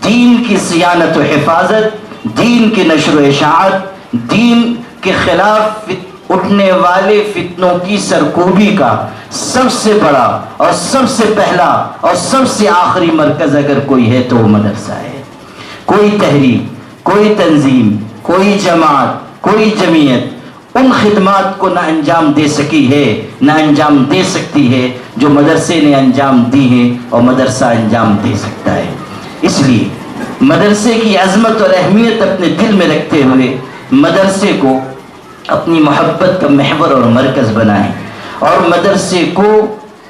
دین کی صیانت و حفاظت، دین کی نشر و اشاعت، دین کے خلاف اٹھنے والے فتنوں کی سرکوبی کا سب سے بڑا اور سب سے پہلا اور سب سے آخری مرکز اگر کوئی ہے تو وہ مدرسہ ہے۔ کوئی تحریک، کوئی تنظیم، کوئی جماعت، کوئی جمعیت ان خدمات کو نہ انجام دے سکی ہے، نہ انجام دے سکتی ہے جو مدرسے نے انجام دی ہیں، اور مدرسہ انجام دے سکتا ہے۔ اس لیے مدرسے کی عظمت اور اہمیت اپنے دل میں رکھتے ہوئے مدرسے کو اپنی محبت کا محور اور مرکز بنائیں، اور مدرسے کو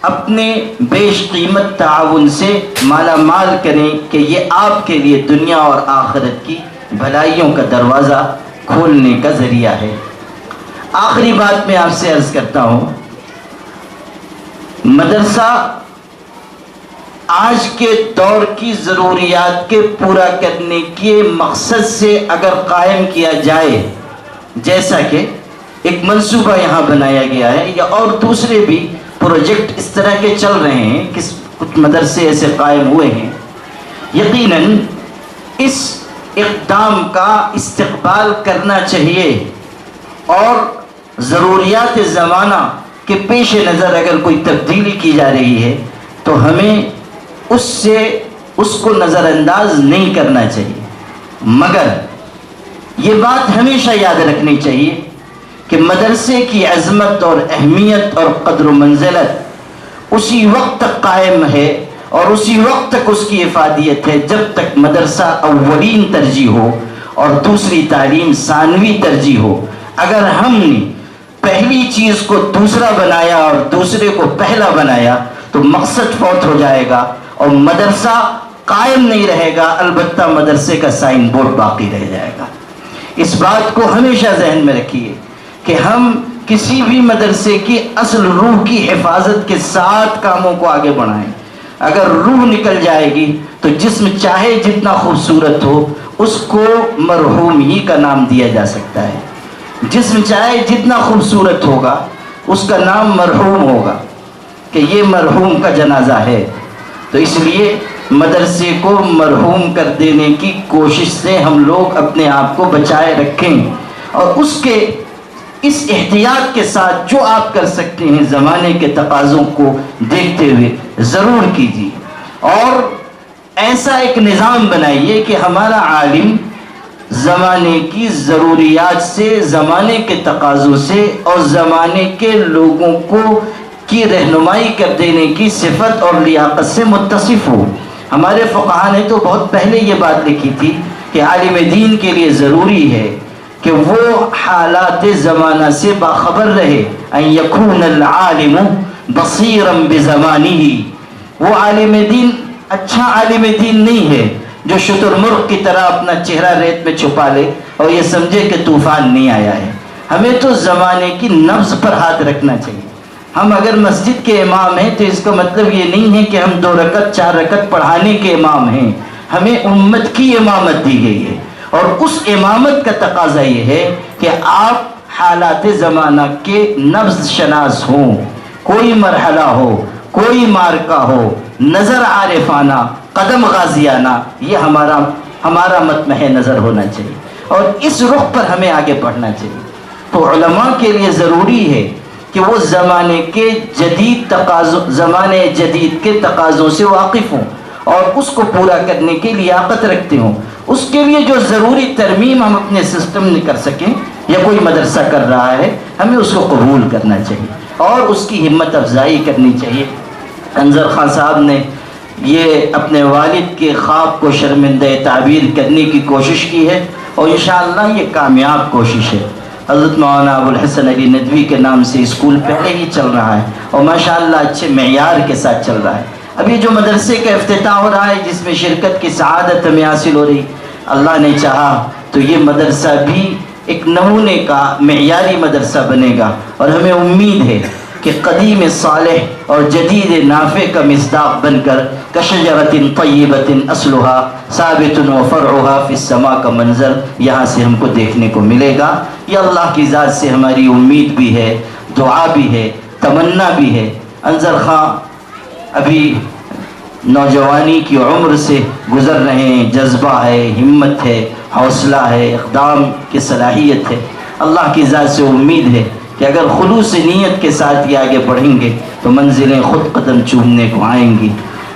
اپنے بیش قیمت تعاون سے مالا مال کریں کہ یہ آپ کے لیے دنیا اور آخرت کی بھلائیوں کا دروازہ کھولنے کا ذریعہ ہے۔ آخری بات میں آپ سے عرض کرتا ہوں، مدرسہ آج کے دور کی ضروریات کے پورا کرنے کے مقصد سے اگر قائم کیا جائے، جیسا کہ ایک منصوبہ یہاں بنایا گیا ہے یا اور دوسرے بھی پروجیکٹ اس طرح کے چل رہے ہیں، کچھ مدرسے ایسے قائم ہوئے ہیں، یقیناً اس اقدام کا استقبال کرنا چاہیے اور ضروریات زمانہ کے پیش نظر اگر کوئی تبدیلی کی جا رہی ہے تو ہمیں اس کو نظر انداز نہیں کرنا چاہیے، مگر یہ بات ہمیشہ یاد رکھنی چاہیے کہ مدرسے کی عظمت اور اہمیت اور قدر و منزلت اسی وقت تک قائم ہے اور اسی وقت تک اس کی افادیت ہے جب تک مدرسہ اولین ترجیح ہو اور دوسری تعلیم ثانوی ترجیح ہو۔ اگر ہم نے پہلی چیز کو دوسرا بنایا اور دوسرے کو پہلا بنایا تو مقصد فوت ہو جائے گا اور مدرسہ قائم نہیں رہے گا، البتہ مدرسے کا سائن بورڈ باقی رہ جائے گا۔ اس بات کو ہمیشہ ذہن میں رکھیے کہ ہم کسی بھی مدرسے کی اصل روح کی حفاظت کے ساتھ کاموں کو آگے بڑھائیں۔ اگر روح نکل جائے گی تو جسم چاہے جتنا خوبصورت ہو اس کو مرحوم ہی کا نام دیا جا سکتا ہے، جسم چاہے جتنا خوبصورت ہوگا اس کا نام مرحوم ہوگا کہ یہ مرحوم کا جنازہ ہے۔ تو اس لیے مدرسے کو مرحوم کر دینے کی کوشش سے ہم لوگ اپنے آپ کو بچائے رکھیں اور اس احتیاط کے ساتھ جو آپ کر سکتے ہیں زمانے کے تقاضوں کو دیکھتے ہوئے ضرور کیجیے، اور ایسا ایک نظام بنائیے کہ ہمارا عالم زمانے کی ضروریات سے، زمانے کے تقاضوں سے اور زمانے کے لوگوں کو کی رہنمائی کر دینے کی صفت اور لیاقت سے متصف ہو۔ ہمارے فقہا نے تو بہت پہلے یہ بات لکھی تھی کہ عالم دین کے لیے ضروری ہے کہ وہ حالات زمانہ سے باخبر رہے، ان یکون العالم بصیرا بزمانہ۔ وہ عالم دین اچھا عالم دین نہیں ہے جو شتر مرغ کی طرح اپنا چہرہ ریت میں چھپا لے اور یہ سمجھے کہ طوفان نہیں آیا ہے۔ ہمیں تو زمانے کی نبض پر ہاتھ رکھنا چاہیے۔ ہم اگر مسجد کے امام ہیں تو اس کا مطلب یہ نہیں ہے کہ ہم 2 رکعت 4 رکعت پڑھانے کے امام ہیں، ہمیں امت کی امامت دی گئی ہے اور اس امامت کا تقاضا یہ ہے کہ آپ حالات زمانہ کے نبض شناس ہوں، کوئی مرحلہ ہو، کوئی مارکہ ہو، نظر عارفانہ، قدم غازیانہ، یہ ہمارا مطمح نظر ہونا چاہیے اور اس رخ پر ہمیں آگے بڑھنا چاہیے۔ تو علماء کے لیے ضروری ہے کہ وہ زمانے جدید کے تقاضوں سے واقف ہوں اور اس کو پورا کرنے کی لیاقت رکھتے ہوں۔ اس کے لیے جو ضروری ترمیم ہم اپنے سسٹم میں کر سکیں یا کوئی مدرسہ کر رہا ہے ہمیں اس کو قبول کرنا چاہیے اور اس کی ہمت افزائی کرنی چاہیے۔ انظر خان صاحب نے یہ اپنے والد کے خواب کو شرمندہ تعبیر کرنے کی کوشش کی ہے اور انشاءاللہ یہ کامیاب کوشش ہے۔ حضرت مولانا ابو الحسن علی ندوی کے نام سے اسکول پہلے ہی چل رہا ہے اور ماشاءاللہ اچھے معیار کے ساتھ چل رہا ہے۔ ابھی جو مدرسے کا افتتاح ہو رہا ہے جس میں شرکت کی سعادت ہمیں حاصل ہو رہی، اللہ نے چاہا تو یہ مدرسہ بھی ایک نمونے کا معیاری مدرسہ بنے گا اور ہمیں امید ہے کہ قدیم صالح اور جدید نافع کا مصداق بن کر کشجرۃ طیبۃ اصلها ثابت وفرعها فی السماء کا منظر یہاں سے ہم کو دیکھنے کو ملے گا۔ یہ اللہ کی ذات سے ہماری امید بھی ہے، دعا بھی ہے، تمنا بھی ہے۔ انظر خان ابھی نوجوانی کی عمر سے گزر رہے ہیں، جذبہ ہے، ہمت ہے، حوصلہ ہے، اقدام کی صلاحیت ہے۔ اللہ کی ذات سے امید ہے کہ اگر خلوص نیت کے ساتھ یہ آگے بڑھیں گے تو منزلیں خود قدم چومنے کو آئیں گی۔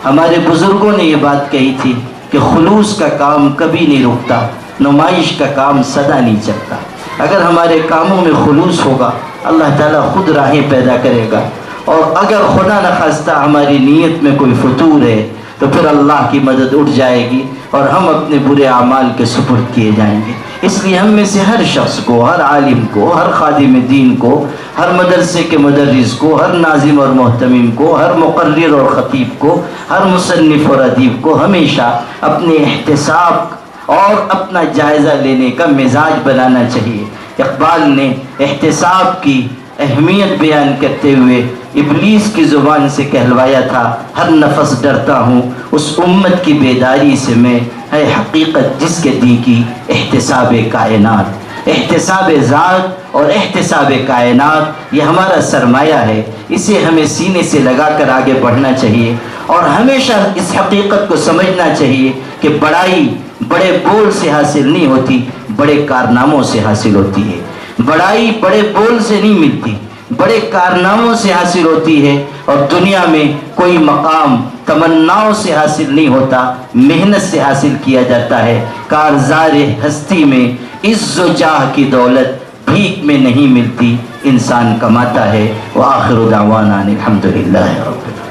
ہمارے بزرگوں نے یہ بات کہی تھی کہ خلوص کا کام کبھی نہیں رکتا، نمائش کا کام سدا نہیں چلتا۔ اگر ہمارے کاموں میں خلوص ہوگا اللہ تعالیٰ خود راہیں پیدا کرے گا، اور اگر خدا نخواستہ ہماری نیت میں کوئی فتور ہے، تو پھر اللہ کی مدد اٹھ جائے گی اور ہم اپنے برے اعمال کے سپرد کیے جائیں گے۔ اس لیے ہم میں سے ہر شخص کو، ہر عالم کو، ہر خادم دین کو، ہر مدرسے کے مدرس کو، ہر ناظم اور محتمم کو، ہر مقرر اور خطیب کو، ہر مصنف اور ادیب کو ہمیشہ اپنے احتساب اور اپنا جائزہ لینے کا مزاج بنانا چاہیے۔ اقبال نے احتساب کی اہمیت بیان کرتے ہوئے ابلیس کی زبان سے کہلوایا تھا، ہر نفس ڈرتا ہوں اس امت کی بیداری سے میں، ہے حقیقت جس کے دی کی احتساب کائنات۔ احتساب ذات اور احتساب کائنات یہ ہمارا سرمایہ ہے، اسے ہمیں سینے سے لگا کر آگے بڑھنا چاہیے اور ہمیشہ اس حقیقت کو سمجھنا چاہیے کہ بڑائی بڑے بول سے حاصل نہیں ہوتی، بڑے کارناموں سے حاصل ہوتی ہے۔ بڑائی بڑے بول سے نہیں ملتی، بڑے کارناموں سے حاصل ہوتی ہے، اور دنیا میں کوئی مقام تمناؤں سے حاصل نہیں ہوتا، محنت سے حاصل کیا جاتا ہے۔ کارزار ہستی میں عز و جاہ کی دولت بھیک میں نہیں ملتی، انسان کماتا ہے۔ وآخر دعوانا الحمدللہ رب العالمین۔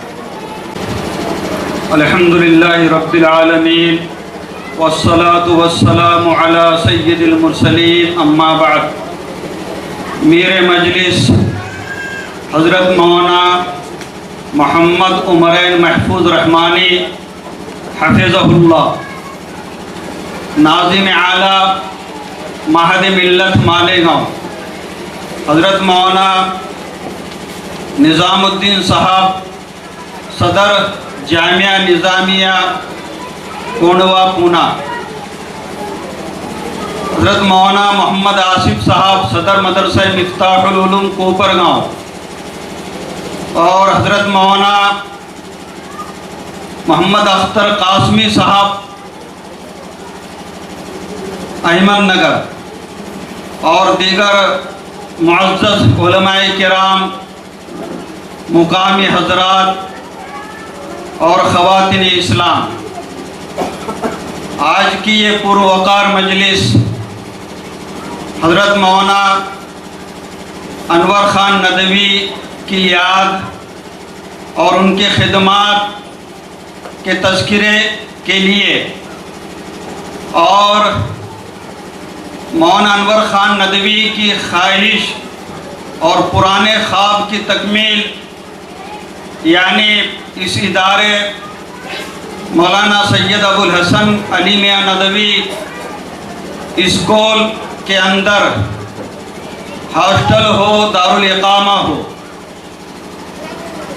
الحمدللہ رب العالمین والصلاة والسلام علی سید المرسلین، اما بعد۔ میرے مجلس حضرت مولانا محمد عمرین محفوظ رحمانی حفظہ اللہ، ناظم اعلیٰ معہد ملت مالیگاؤں، حضرت مولانا نظام الدین صاحب صدر جامعہ نظامیہ کونڈوا پونا، حضرت مولانا محمد آصف صاحب صدر مدرسہ مفتاح العلوم کوپر گاؤں، اور حضرت مولانا محمد اختر قاسمی صاحب احمد نگر، اور دیگر معزز علماء کرام، مقامی حضرات اور خواتین اسلام، آج کی یہ پروقار مجلس حضرت مولانا انور خان ندوی کی یاد اور ان کے خدمات کے تذکرے کے لیے، اور مولانا انور خان ندوی کی خواہش اور پرانے خواب کی تکمیل، یعنی اس ادارے مولانا سید ابو الحسن علی میاں ندوی اسکول کے اندر ہاسٹل ہو، دارالاقامہ ہو،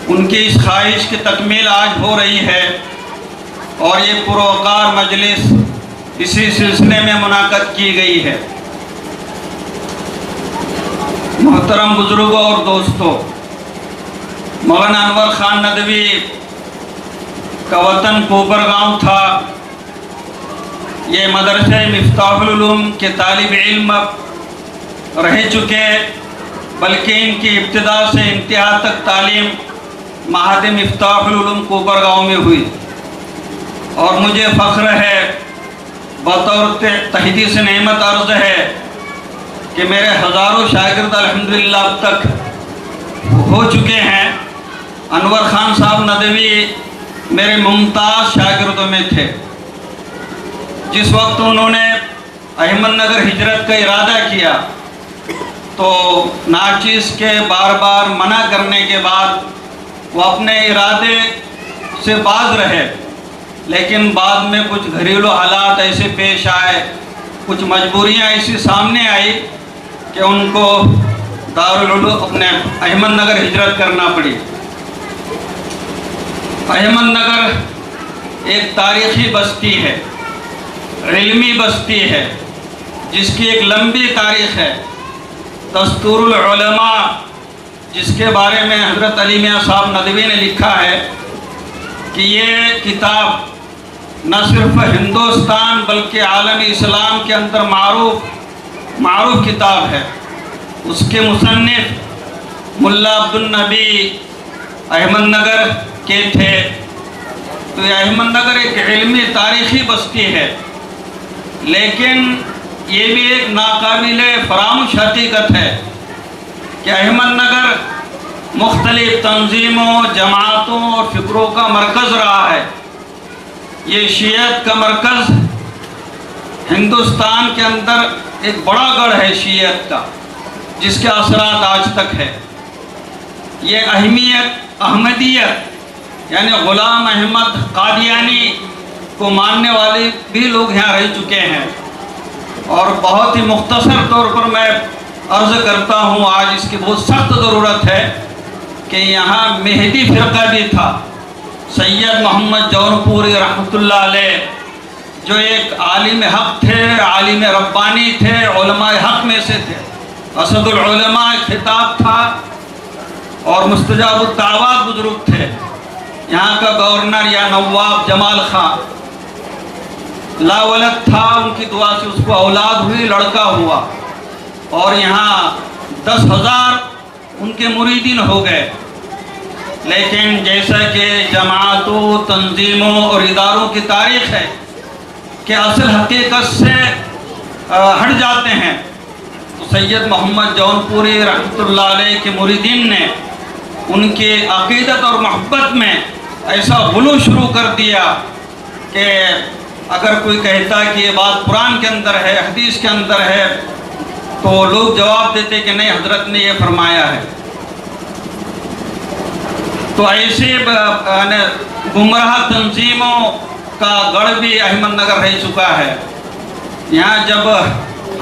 ان کی اس خواہش کی تکمیل آج ہو رہی ہے، اور یہ پروقار مجلس اسی سلسلے میں منعقد کی گئی ہے۔ محترم بزرگوں اور دوستوں، مولانا انور خان ندوی کا وطن کوپر گاؤں تھا۔ یہ مدرسہ مفتاح العلوم کے طالب علم رہ چکے، بلکہ ان کی ابتدا سے انتہا تک تعلیم معہد مفتاح العلوم کوپر گاؤں میں ہوئی، اور مجھے فخر ہے، بطور تحدیث نعمت عرض ہے کہ میرے ہزاروں شاگرد الحمدللہ اب تک ہو چکے ہیں۔ انور خان صاحب ندوی میرے ممتاز شاگردوں میں تھے۔ جس وقت انہوں نے احمد نگر ہجرت کا ارادہ کیا تو ناچیز کے بار بار منع کرنے کے بعد وہ اپنے ارادے سے باز رہے، لیکن بعد میں کچھ گھریلو حالات ایسے پیش آئے، کچھ مجبوریاں ایسی سامنے آئی کہ ان کو دارالعلوم اپنے احمد نگر ہجرت کرنا پڑی۔ احمد نگر ایک تاریخی بستی ہے، علمی بستی ہے، جس کی ایک لمبی تاریخ ہے۔ دستور العلماء، جس کے بارے میں حضرت علی میاں صاحب ندوی نے لکھا ہے کہ یہ کتاب نہ صرف ہندوستان بلکہ عالم اسلام کے اندر معروف کتاب ہے۔ اس کے مصنف ملا عبد النبی احمد نگر کے تھے۔ تو یہ احمد نگر ایک علمی تاریخی بستی ہے، لیکن یہ بھی ایک ناقابل فراموش حقیقت ہے کہ احمد نگر مختلف تنظیموں، جماعتوں اور فکروں کا مرکز رہا ہے۔ یہ شیعت کا مرکز ہندوستان کے اندر ایک بڑا گڑھ ہے شیعت کا، جس کے اثرات آج تک ہے۔ یہ احمدیت یعنی غلام احمد قادیانی کو ماننے والے بھی لوگ یہاں رہ چکے ہیں، اور بہت ہی مختصر طور پر میں عرض کرتا ہوں، آج اس کی بہت سخت ضرورت ہے کہ یہاں مہدی فرقہ بھی تھا، سید محمد جونپوری رحمۃ اللہ علیہ، جو ایک عالم حق تھے، عالم ربانی تھے، علماء حق میں سے تھے، اسد العلماء خطاب تھا، اور مستجاب الدعوات بزرگ تھے۔ یہاں کا گورنر یا نواب جمال خان لا ولد تھا، ان کی دعا سے اس کو اولاد ہوئی، لڑکا ہوا، اور یہاں 10,000 ان کے مریدین ہو گئے۔ لیکن جیسا کہ جماعتوں، تنظیموں اور اداروں کی تاریخ ہے کہ اصل حقیقت سے ہٹ جاتے ہیں، تو سید محمد جونپوری رحمۃ اللہ علیہ کے مریدین نے ان کے عقیدت اور محبت میں ایسا غلو شروع کر دیا کہ اگر کوئی کہتا کہ یہ بات قرآن کے اندر ہے، حدیث کے اندر ہے، تو لوگ جواب دیتے کہ نہیں، حضرت نے یہ فرمایا ہے۔ تو ایسے گمراہ تنظیموں کا گڑھ بھی احمد نگر رہ چکا ہے۔ یہاں جب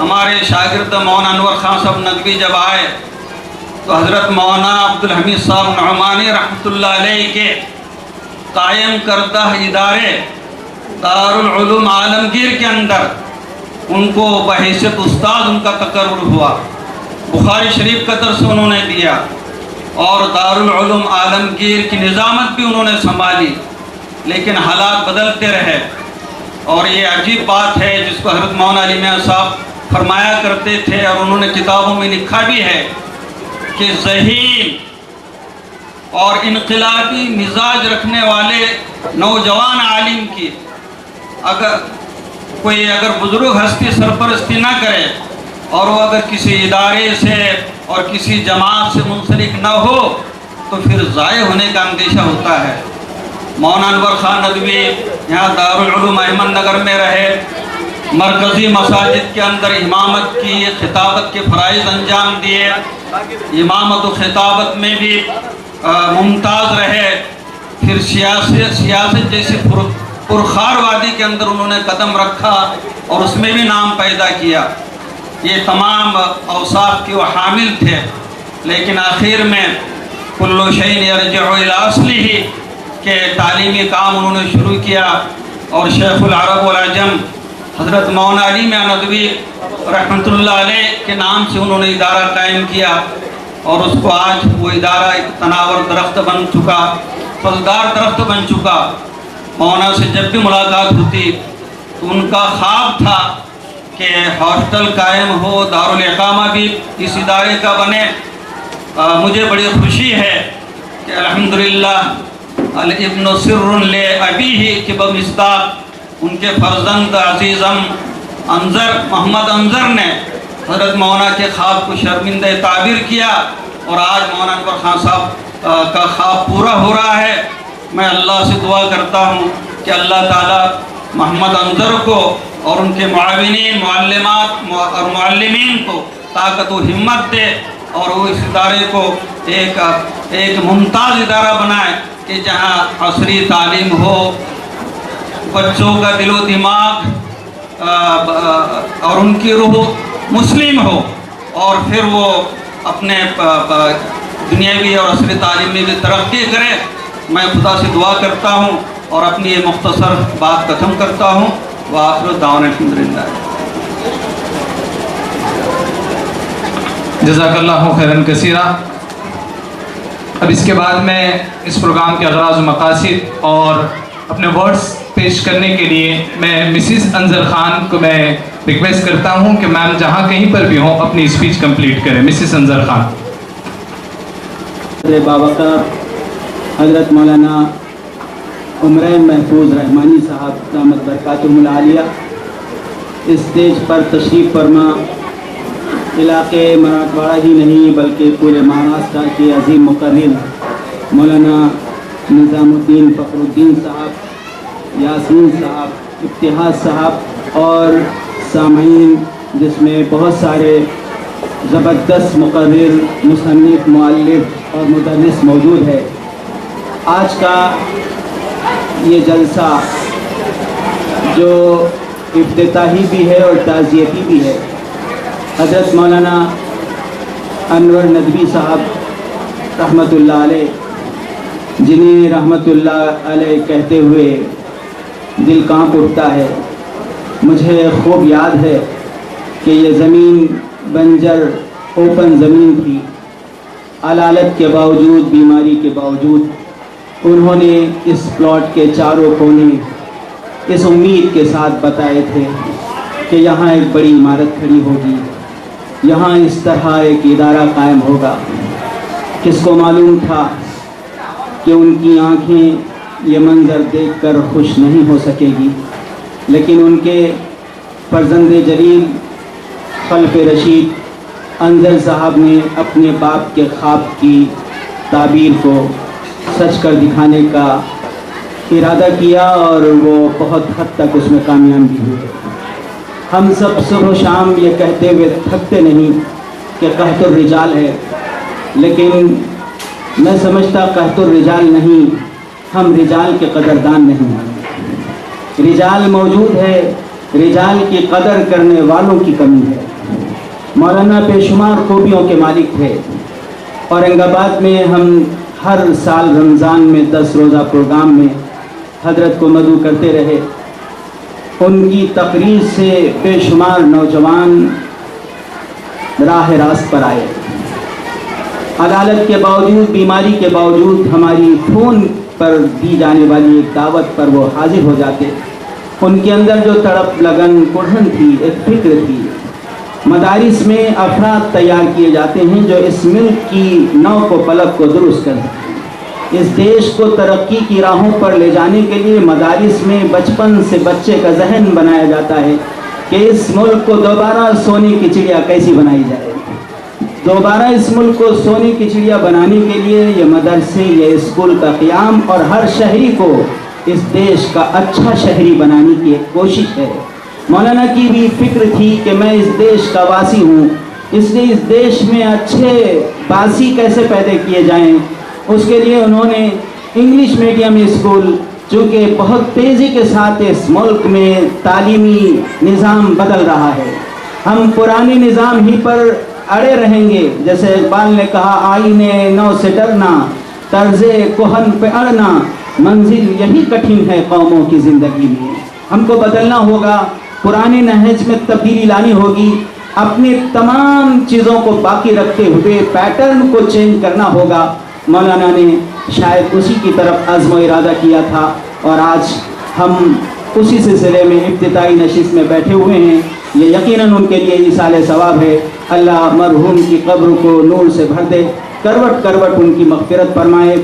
ہمارے شاگرد مولانا انور خان صاحب ندوی جب آئے تو حضرت مولانا عبدالحمید صاحب نعمانی رحمۃ اللہ علیہ کے قائم کردہ ادارے دارالعلوم عالمگیر کے اندر ان کو بحیثیت استاد ان کا تقرر ہوا، بخاری شریف کا درس انہوں نے دیا، اور دارالعلوم عالمگیر کی نظامت بھی انہوں نے سنبھالی، لیکن حالات بدلتے رہے۔ اور یہ عجیب بات ہے جس کو حضرت مولانا علی میاں صاحب فرمایا کرتے تھے، اور انہوں نے کتابوں میں لکھا بھی ہے کہ ذہین اور انقلابی مزاج رکھنے والے نوجوان عالم کی اگر بزرگ ہستی سرپرستی نہ کرے، اور وہ اگر کسی ادارے سے اور کسی جماعت سے منسلک نہ ہو تو پھر ضائع ہونے کا اندیشہ ہوتا ہے۔ مولانا انور خان ندوی یہاں دارالعلوم احمد نگر میں رہے، مرکزی مساجد کے اندر امامت کی، خطابت کے فرائض انجام دیے، امامت و خطابت میں بھی ممتاز رہے، پھر سیاست جیسی پرخار وادی کے اندر انہوں نے قدم رکھا اور اس میں بھی نام پیدا کیا۔ یہ تمام اوصاف کے وہ حامل تھے، لیکن آخر میں کل شیء یرجع الی اصلہ کہ تعلیمی کام انہوں نے شروع کیا، اور شیخ العرب والعجم حضرت مولانا علی میاں ندوی رحمۃ اللہ علیہ کے نام سے انہوں نے ادارہ قائم کیا، اور اس کو آج وہ ادارہ ایک تناور درخت بن چکا، پھلدار درخت بن چکا۔ مولانا سے جب بھی ملاقات ہوتی تو ان کا خواب تھا کہ ہاسٹل قائم ہو، دارالاقامہ بھی اس ادارے کا بنے۔ مجھے بڑی خوشی ہے کہ الحمدللہ الابن سر لابیہ کہ بمصداق ان کے فرزند عزیزم محمد انظر نے حضرت مولانا کے خواب کو شرمندہ تعبیر کیا، اور آج مولانا انور خان صاحب کا خواب پورا ہو رہا ہے۔ میں اللہ سے دعا کرتا ہوں کہ اللہ تعالیٰ محمد انظر کو اور ان کے معاونین، معلمات اور معلمین کو طاقت و ہمت دے، اور وہ اس ادارے کو ایک ممتاز ادارہ بنائے کہ جہاں عصری تعلیم ہو، بچوں کا دل و دماغ اور ان کی روح مسلم ہو، اور پھر وہ اپنے دنیاوی اور عصری تعلیم میں بھی ترقی کرے۔ میں خدا سے دعا کرتا ہوں اور اپنی یہ مختصر بات ختم کرتا ہوں۔ وآخر دعوانا الحمدللہ۔ جزاک اللہ خیراً کثیرا۔ اب اس کے بعد میں اس پروگرام کے اغراض و مقاصد اور اپنے ورڈز پیش کرنے کے لیے میں مسز انظر خان کو میں ریکویسٹ کرتا ہوں کہ میم جہاں کہیں پر بھی ہوں اپنی اسپیچ کمپلیٹ کریں۔ مسز انظر خان۔ بابکر حضرت مولانا عمر محفوظ رحمانی صاحب دامت برکاتہم العالیہ، اسٹیج پر تشریف فرما علاقے مراٹھواڑہ ہی نہیں بلکہ پورے مہاراشٹر کے عظیم مقرر مولانا نظام الدین فخر الدین صاحب، यासीन साहब, इब्तिहाज साहब और सामीन, जिसमें बहुत सारे ज़बरदस्त मुक़र्रिर, मुसन्निफ़, मुअल्लिफ़ और मुदर्रिस मौजूद है। आज का ये जलसा जो इफ्तिताही भी है और ताज़ियती भी है, हज़रत मौलाना अनवर नदवी साहब रहमतुल्लाह अलैह, जिन्हें रहमतुल्लाह अलैह कहते हुए दिल कांप उठता है। मुझे खूब याद है कि ये ज़मीन बंजर ओपन ज़मीन थी। अलालत के बावजूद, बीमारी के बावजूद उन्होंने इस प्लॉट के चारों कोने इस उम्मीद के साथ बताए थे कि यहाँ एक बड़ी इमारत खड़ी होगी, यहाँ इस तरह एक इदारा कायम होगा। किसको मालूम था कि उनकी आँखें ये मंज़र देखकर खुश नहीं हो सकेगी, लेकिन उनके फर्जंद जलील खल्फ रशीद अंजल साहब ने अपने बाप के ख्वाब की ताबीर को सच कर दिखाने का इरादा किया और वो बहुत हद तक उसमें कामयाब भी हुए। हम सब सुबह शाम ये कहते हुए थकते नहीं कि कहतुर रिजाल है, लेकिन मैं समझता कहतुर रिजाल नहीं, हम रिजाल के कदरदान नहीं हैं। रिजाल मौजूद है, रिजाल की कदर करने वालों की कमी है। मौलाना बेशुमार खूबियों के मालिक थे। औरंगाबाद में हम हर साल रमज़ान में 10 रोज़ा प्रोग्राम में हजरत को मदऊ करते रहे। उनकी तकरीर से बेशुमार नौजवान राह रास्त पर आए। अदालत के बावजूद, बीमारी के बावजूद हमारी फ़ोन पर दी जाने वाली एक दावत पर वो हाजिर हो जाते। उनके अंदर जो तड़प, लगन, कुढ़न थी, एक फ़िक्र थी। मदारिस में अफराद तैयार किए जाते हैं जो इस मुल्क की नौ को पलक को दुरुस्त कर दें। इस देश को तरक्की की राहों पर ले जाने के लिए मदारिस में बचपन से बच्चे का जहन बनाया जाता है कि इस मुल्क को दोबारा सोने की चिड़िया कैसी बनाई जाए। दोबारा इस मुल्क को सोने की चिड़िया बनाने के लिए ये मदरसे, ये स्कूल का क़याम और हर शहरी को इस देश का अच्छा शहरी बनाने की एक कोशिश है। मौलाना की भी फिक्र थी कि मैं इस देश का वासी हूँ, इसलिए इस देश में अच्छे बासी कैसे पैदा किए जाएं, उसके लिए उन्होंने इंग्लिश मीडियम स्कूल, चूँकि बहुत तेज़ी के साथ इस मुल्क में तालीमी निज़ाम बदल रहा है, हम पुराने निज़ाम ही पर अड़े रहेंगे। जैसे इकबाल ने कहा, आईने नौ से डरना, तर्ज़े कोहन पे अड़ना, मंजिल यही कठिन है कौमों की ज़िंदगी में। हमको बदलना होगा, पुराने नहज में तब्दीली लानी होगी, अपने तमाम चीज़ों को बाकी रखते हुए पैटर्न को चेंज करना होगा। मौलाना ने शायद उसी की तरफ अज़्म व इरादा किया था और आज हम उसी सिलसिले में इब्तिदाई नशिस्त में बैठे हुए हैं। ये यकीनन उनके लिए इसाले सवाब है। अल्लाह मरहूम की कब्र को नूर से भर दे, करवट करवट उनकी मग़फ़िरत फरमाए।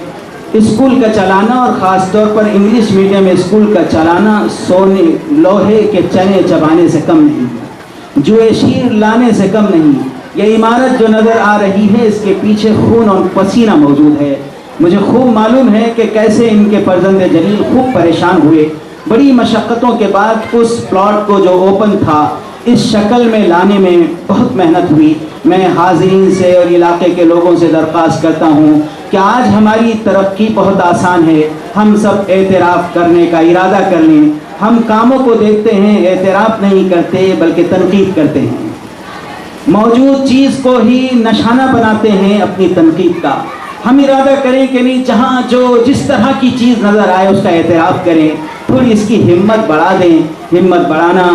स्कूल का चलाना और ख़ास तौर पर इंग्लिश मीडियम स्कूल का चलाना सोने लोहे के चने चबाने से कम नहीं, जुए शीर लाने से कम नहीं। यह इमारत जो नज़र आ रही है, इसके पीछे खून और पसीना मौजूद है। मुझे खूब मालूम है कि कैसे इनके फर्जंद जलील खूब परेशान हुए। बड़ी मशक्क़तों के बाद उस प्लॉट को जो ओपन था इस शक्ल में लाने में बहुत मेहनत हुई। मैं हाज़रीन से और इलाके के लोगों से दरख्वास्त करता हूँ कि आज हमारी तरक्की बहुत आसान है, हम सब एतराफ़ करने का इरादा कर लें। हम कामों को देखते हैं, एतराफ़ नहीं करते बल्कि तनकीद करते हैं। मौजूद चीज़ को ही निशाना बनाते हैं अपनी तनकीद का। हम इरादा करें कि नहीं, जहाँ जो जिस तरह की चीज़ नज़र आए उसका एतराफ़ करें, थोड़ी इसकी हिम्मत बढ़ा दें। हिम्मत बढ़ाना,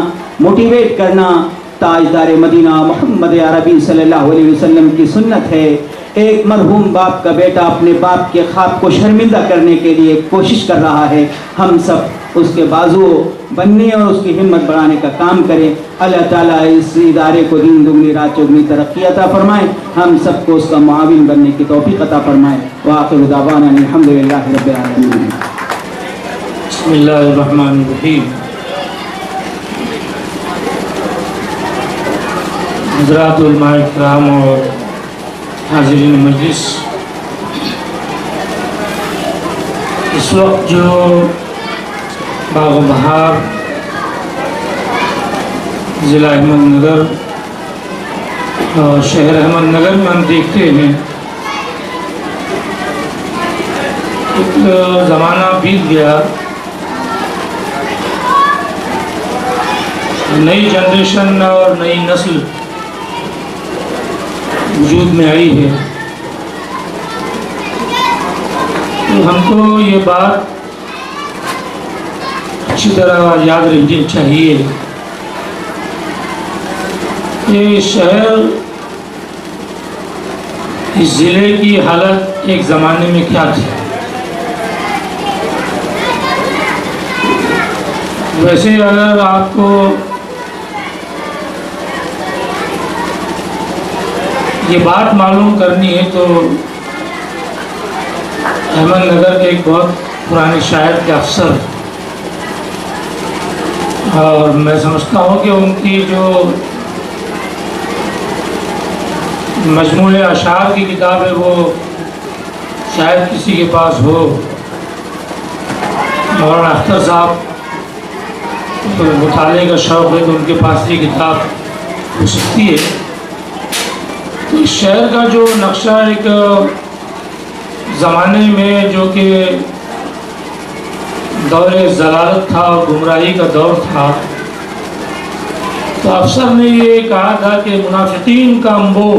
मोटिवेट करना ताजदार मदीना मोहम्मद अरबी सल्लल्लाहु अलैहि वसल्लम की सुन्नत है। एक मरहूम बाप का बेटा अपने बाप के ख्वाब को शर्मिंदा करने के लिए कोशिश कर रहा है। हम सब उसके बाजू बनने और उसकी हिम्मत बढ़ाने का काम करें। अल्लाह ताला इस इदारे को दिन दुगनी रात चौगनी तरक्की अता फरमाए, हम सबको उसका मुआविन बनने की तौफीक अता फरमाए। व आखिर दावाना अल्हम्दुलिल्लाहि रब्बिल आलमीन। बिस्मिल्लाहिर्रहमानिर्रहीम। हज़रात उलमा इकराम और हाज़रीन मजलिस, इस वक्त जो बाग बहार ज़िला अहमदनगर और शहर अहमदनगर में हम देखते हैं एक ज़माना बीत गया, नई जनरेशन और नई नस्ल वजूद में आई है। तो हमको ये बात अच्छी तरह याद रखनी चाहिए कि शहर, इस ज़िले की हालत एक ज़माने में क्या थी। वैसे अगर आपको ये बात मालूम करनी है तो अहमदनगर के एक बहुत पुराने शायर के अफसर, और मैं समझता हूँ कि उनकी जो मजमूए अशार की किताब है वो शायद किसी के पास हो। मौलाना अख्तर साहब तो मुताले का शौक़ है तो उनके पास ये किताब हो सकती है। तो इस शहर का जो नक्शा एक ज़माने में जो कि दौर ज़लालत था और गुमराही का दौर था, तो अफसर ने ये कहा था कि मुनाफिकीन का अम्बो,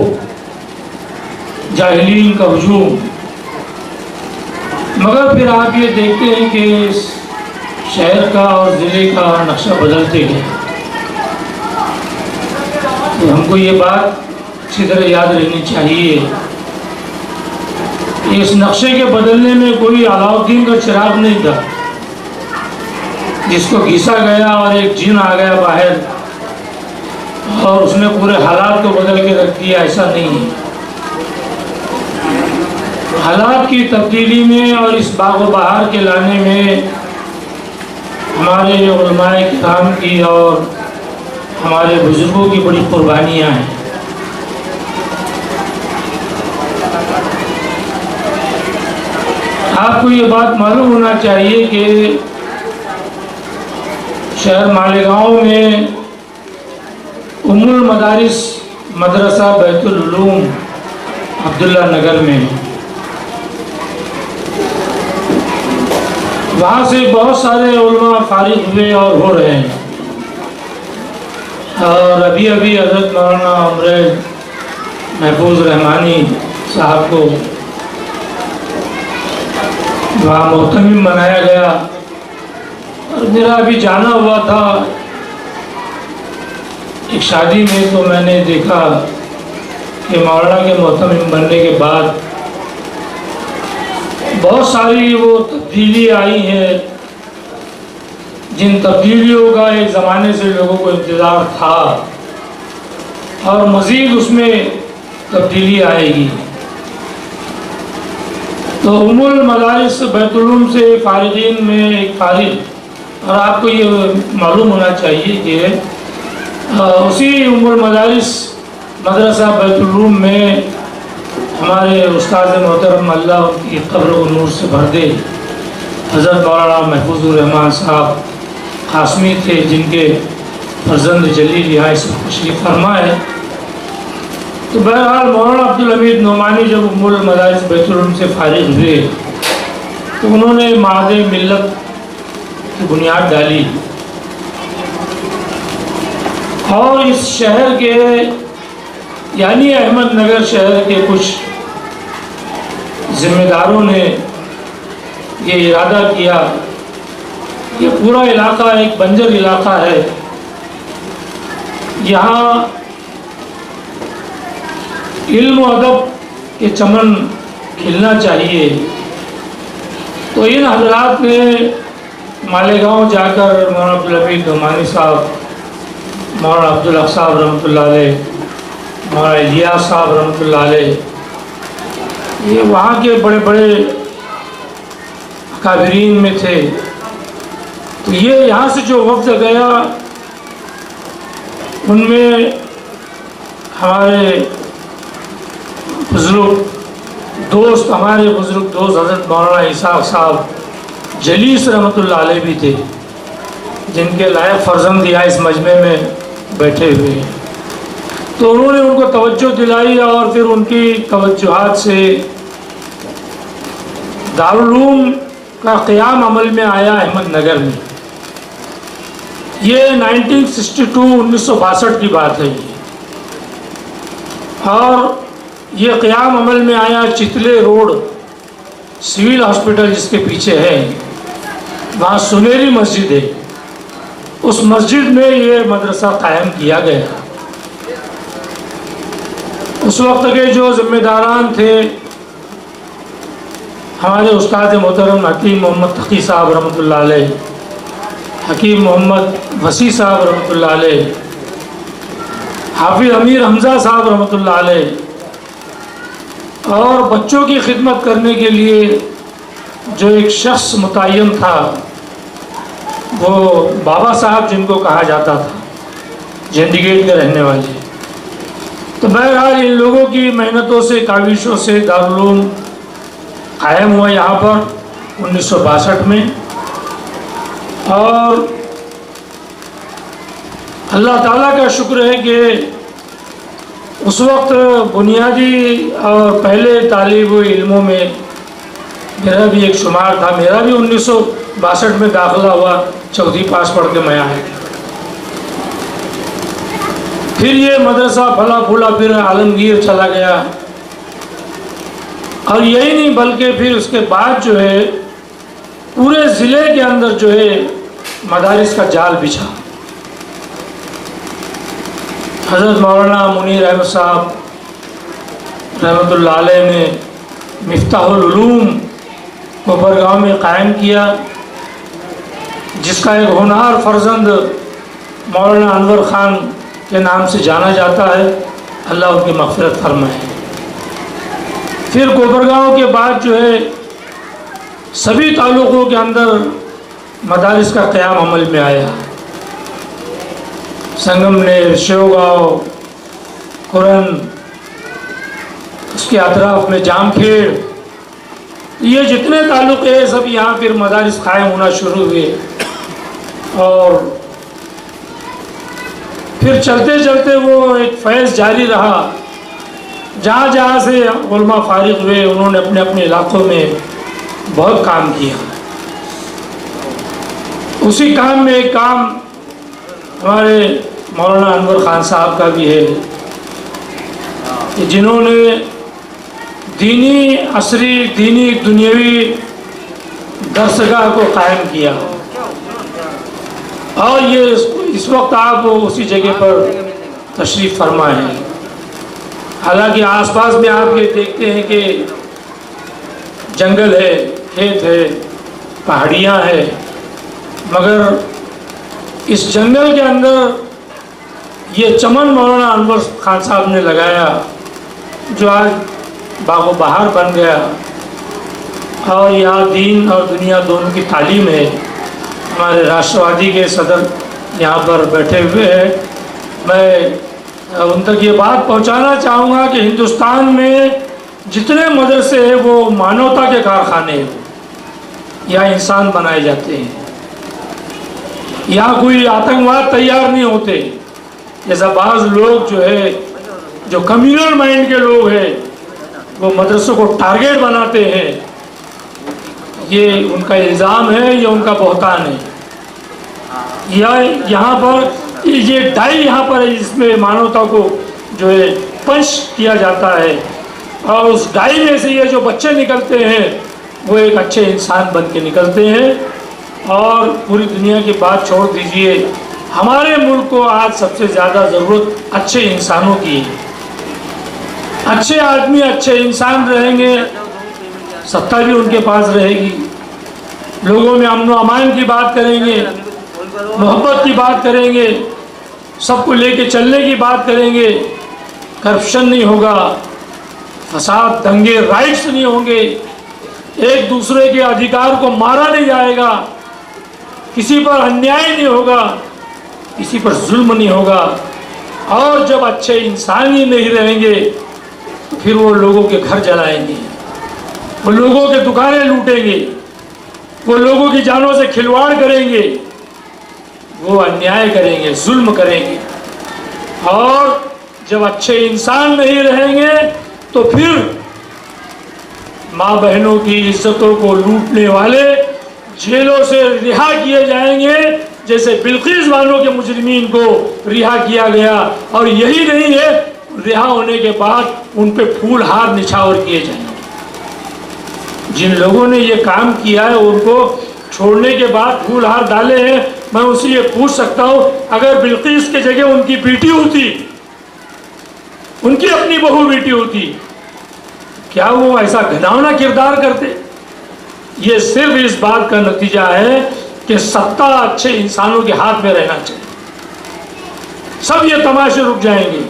जाहिलीन का हुजूम। मगर फिर आप ये देखते हैं कि इस शहर का और ज़िले का नक्शा बदलते गए। तो हमको ये बात अच्छी तरह याद रखनी चाहिए कि इस नक्शे के बदलने में कोई अलाउद्दीन का चिराग नहीं था जिसको घिसा गया और एक जिन आ गया बाहर और उसने पूरे हालात को बदल के रख दिया। ऐसा नहीं है। हालात की तब्दीली में और इस बाग व बहार के लाने में हमारे उलमाए किराम की और हमारे बुजुर्गों की बड़ी कुर्बानियाँ हैं। आपको ये बात मालूम होना चाहिए कि शहर मालेगांव में उम्मुल मदारिस मदरसा बैतुल उलूम अब्दुल्ला नगर में, वहाँ से बहुत सारे उलमा फारिग हुए और हो रहे हैं। और अभी अभी हज़रत मौलाना उमरे महफूज रहमानी साहब को वहाँ मोहतमिम बनाया गया और मेरा अभी जाना हुआ था एक शादी में, तो मैंने देखा कि मौलाना के मोहतमिम बनने के बाद बहुत सारी वो तब्दीली आई हैं जिन तब्दीलियों का एक ज़माने से लोगों को इंतज़ार था और मज़ीद उसमें तब्दीली आएगी। तो उम्मुल मदारिस बैतुल उलूम से फारिगीन में एक फारिग, और आपको ये मालूम होना चाहिए कि उसी उम्मुल मदारिस मदरसा बैतुल उलूम में हमारे उस्ताद मोहतरम अल्लाह उनकी कब्र को नूर से भर दे, हज़रत मौलाना महफूजुर रहमान साहब कासमी थे जिनके फर्जंद जलील यहाँ इस तशरीफ़ फरमा है। तो बहरहाल मौलाना अब्दुल हमीद नोमानी जब उम्मुल मदारिस बैतुल उलूम से फारिग हुए तो उन्होंने मादे मिल्लत की बुनियाद डाली और इस शहर के यानी अहमदनगर शहर के कुछ ज़िम्मेदारों ने ये इरादा किया, ये पूरा इलाका एक बंजर इलाका है, यहाँ इल्म और अदब के चमन खिलना चाहिए। तो इन हजरात ने मालेगांव जाकर मौलाना अब्दुल हमीद नोमानी साहब, मौलाना अब्दुल हक साहब रहमतुल्लाह अलैह, मौलाना इलियास साहब रहमतुल्लाह अलैह, ये वहाँ के बड़े बड़े अकाबिरीन में थे। तो ये यहाँ से जो वक्त गया उनमें हमारे बुजुर्ग दोस्त हज़रत मौलाना इसाक़ साहब जलीस रहमतुल्लाह अलैह भी थे। जिनके लायक फर्जंद यहाँ इस मजमे में बैठे हुए हैं। तो उन्होंने उनको तवज्जो दिलाई और फिर उनकी तवज्जुहात से दारुल उलूम का क़याम अमल में आया अहमदनगर में। ये 1962 की बात है ये। और ये क़याम अमल में आया चितले रोड सिविल हॉस्पिटल जिसके पीछे है, वहाँ सुनहरी मस्जिद है, उस मस्जिद में ये मदरसा कायम किया गया। उस वक्त के जो ज़िम्मेदारान थे हमारे उस्ताद मोहतरम हकीम मोहम्मद तकी साहब रहमतुल्लाह अलैह, हकीम मोहम्मद वसी साहब रहमतुल्लाह अलैह, हाफिज़ अमीर हमज़ा साहब रहमतुल्लाह अलैह, और बच्चों की खिदमत करने के लिए जो एक शख्स मुतय्यन था वो बाबा साहब जिनको कहा जाता था, चंडीगढ़ के रहने वाले। तो बहरहाल इन लोगों की मेहनतों से काविशों से दारुल उलूम कायम हुआ यहाँ पर 1962 में। और अल्लाह ताला का शुक्र है कि उस वक्त बुनियादी और पहले तालिब इल्मों में मेरा भी एक शुमार था। मेरा भी 1962 में दाखिला हुआ, चौथी पास पढ़ के मैं आया। फिर ये मदरसा फला फूला, फिर आलमगीर चला गया। और यही नहीं बल्कि फिर उसके बाद जो है पूरे ज़िले के अंदर जो है मदारिस का जाल बिछा। हज़रत मौलाना मुनीर अहमद साहब रहमतुल्लाह अलैह ने मिफ्ताहुल उलूम कोपरगांव में कायम किया, जिसका एक होनहार फर्जंद मौलाना अनवर ख़ान के नाम से जाना जाता है, अल्लाह उनकी मग़फ़िरत फरमाए। फिर कोपरगांव के बाद जो है सभी तालुकों के अंदर मदारिस का क़याम अमल में आया। संगमनेर, शेवगांव, कुरन, उसके अतराफ में जामखेड़, ये जितने तालुके हैं सब यहाँ फिर मदारिस कायम होना शुरू हुए। और फिर चलते चलते वो एक फैज़ जारी रहा। जहाँ जहाँ से उलमा फारिग हुए उन्होंने अपने अपने इलाक़ों में बहुत काम किया। उसी काम में एक काम हमारे मौलाना अनवर ख़ान साहब का भी है कि जिन्होंने दीनी असरी दीनी दुनियावी दरसगाह को कायम किया। और ये इस वक्त आप उसी जगह पर तशरीफ़ फरमा हैं। हालांकि आसपास में आप ये देखते हैं कि जंगल है, खेत है, पहाड़ियाँ हैं, मगर इस जंगल के अंदर ये चमन मौलाना अनवर ख़ान साहब ने लगाया जो आज बागो बहार बन गया। और यहाँ दीन और दुनिया दोनों की तालीम है। हमारे राष्ट्रवादी के सदर यहाँ पर बैठे हुए हैं। मैं उन तक ये बात पहुँचाना चाहूँगा कि हिंदुस्तान में जितने मदरसे हैं वो मानवता के कारखाने हैं। यहाँ इंसान बनाए जाते हैं, यहाँ कोई आतंकवाद तैयार नहीं होते। जैसा बाज़ लोग जो है जो कम्युनल माइंड के लोग हैं वो मदरसों को टारगेट बनाते हैं, ये उनका इल्ज़ाम है, ये उनका बहतान है। यहाँ पर ये डाई यहाँ पर है जिसमें मानवता को जो है पंच किया जाता है। और उस डाई में से ये जो बच्चे निकलते हैं वो एक अच्छे इंसान बन के निकलते हैं। और पूरी दुनिया की बात छोड़ दीजिए, हमारे मुल्क को आज सबसे ज़्यादा ज़रूरत अच्छे इंसानों की है। अच्छे आदमी अच्छे इंसान रहेंगे, सत्ता भी उनके पास रहेगी। लोगों में अमन व अमान की बात करेंगे, मोहब्बत की बात करेंगे, सबको लेके चलने की बात करेंगे। करप्शन नहीं होगा, फसाद दंगे राइट्स नहीं होंगे, एक दूसरे के अधिकार को मारा नहीं जाएगा, किसी पर अन्याय नहीं होगा, किसी पर जुल्म नहीं होगा। और जब अच्छे इंसान ही नहीं रहेंगे तो फिर वो लोगों के घर जलाएंगे, वो लोगों के दुकानें लूटेंगे, वो लोगों की जानों से खिलवाड़ करेंगे। वो अन्याय करेंगे, जुल्म करेंगे। और जब अच्छे इंसान नहीं रहेंगे तो फिर माँ बहनों की इज्जतों को लूटने वाले जेलों से रिहा किए जाएंगे, जैसे बिल्किस बानो के मुजरिमीन को रिहा किया गया। और यही नहीं है, रिहा होने के बाद उन पे फूल हार निछावर किए जाएंगे। जिन लोगों ने ये काम किया है उनको छोड़ने के बाद फूल हार डाले हैं। मैं उनसे ये पूछ सकता हूँ, अगर बिल्किस के जगह उनकी बेटी होती, उनकी अपनी बहू बेटी होती, क्या वो ऐसा घिनौना किरदार करते? ये सिर्फ इस बात का नतीजा है कि सत्ता अच्छे इंसानों के हाथ में रहना चाहिए। सब ये तमाशे रुक जाएंगे।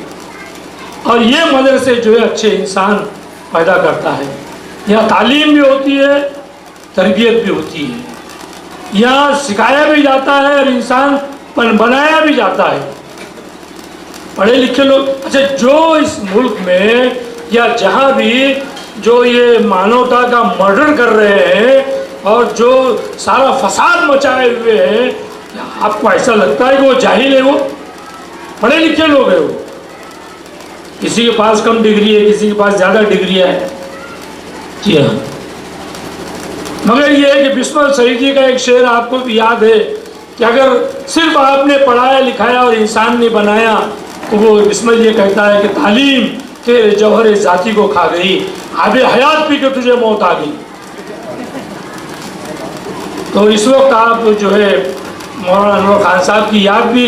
और ये मदरसे जो है अच्छे इंसान पैदा करता है। यहाँ तालीम भी होती है, तरबियत भी होती है, यहाँ सिखाया भी जाता है और इंसान बनाया भी जाता है। पढ़े लिखे लोग, अच्छा, जो इस मुल्क में या जहाँ भी जो ये मानवता का मर्डर कर रहे हैं और जो सारा फसाद मचाए हुए हैं, आपको ऐसा लगता है कि वो जाहिल है? वो पढ़े लिखे लोग हैं। वो किसी के पास कम डिग्री है, किसी के पास ज़्यादा डिग्री है। जी हाँ, मगर ये है कि बिस्मिल सईदी का एक शेर आपको भी याद है कि अगर सिर्फ आपने पढ़ाया लिखाया और इंसान ने बनाया, तो वो बिस्मिल ये कहता है कि तालीम तेरे जौहर ज़ाती को खा गई, आबे हयात पी के तुझे मौत आ गई। तो इस वक्त आप जो है मौलाना अनवर खान साहब की याद भी,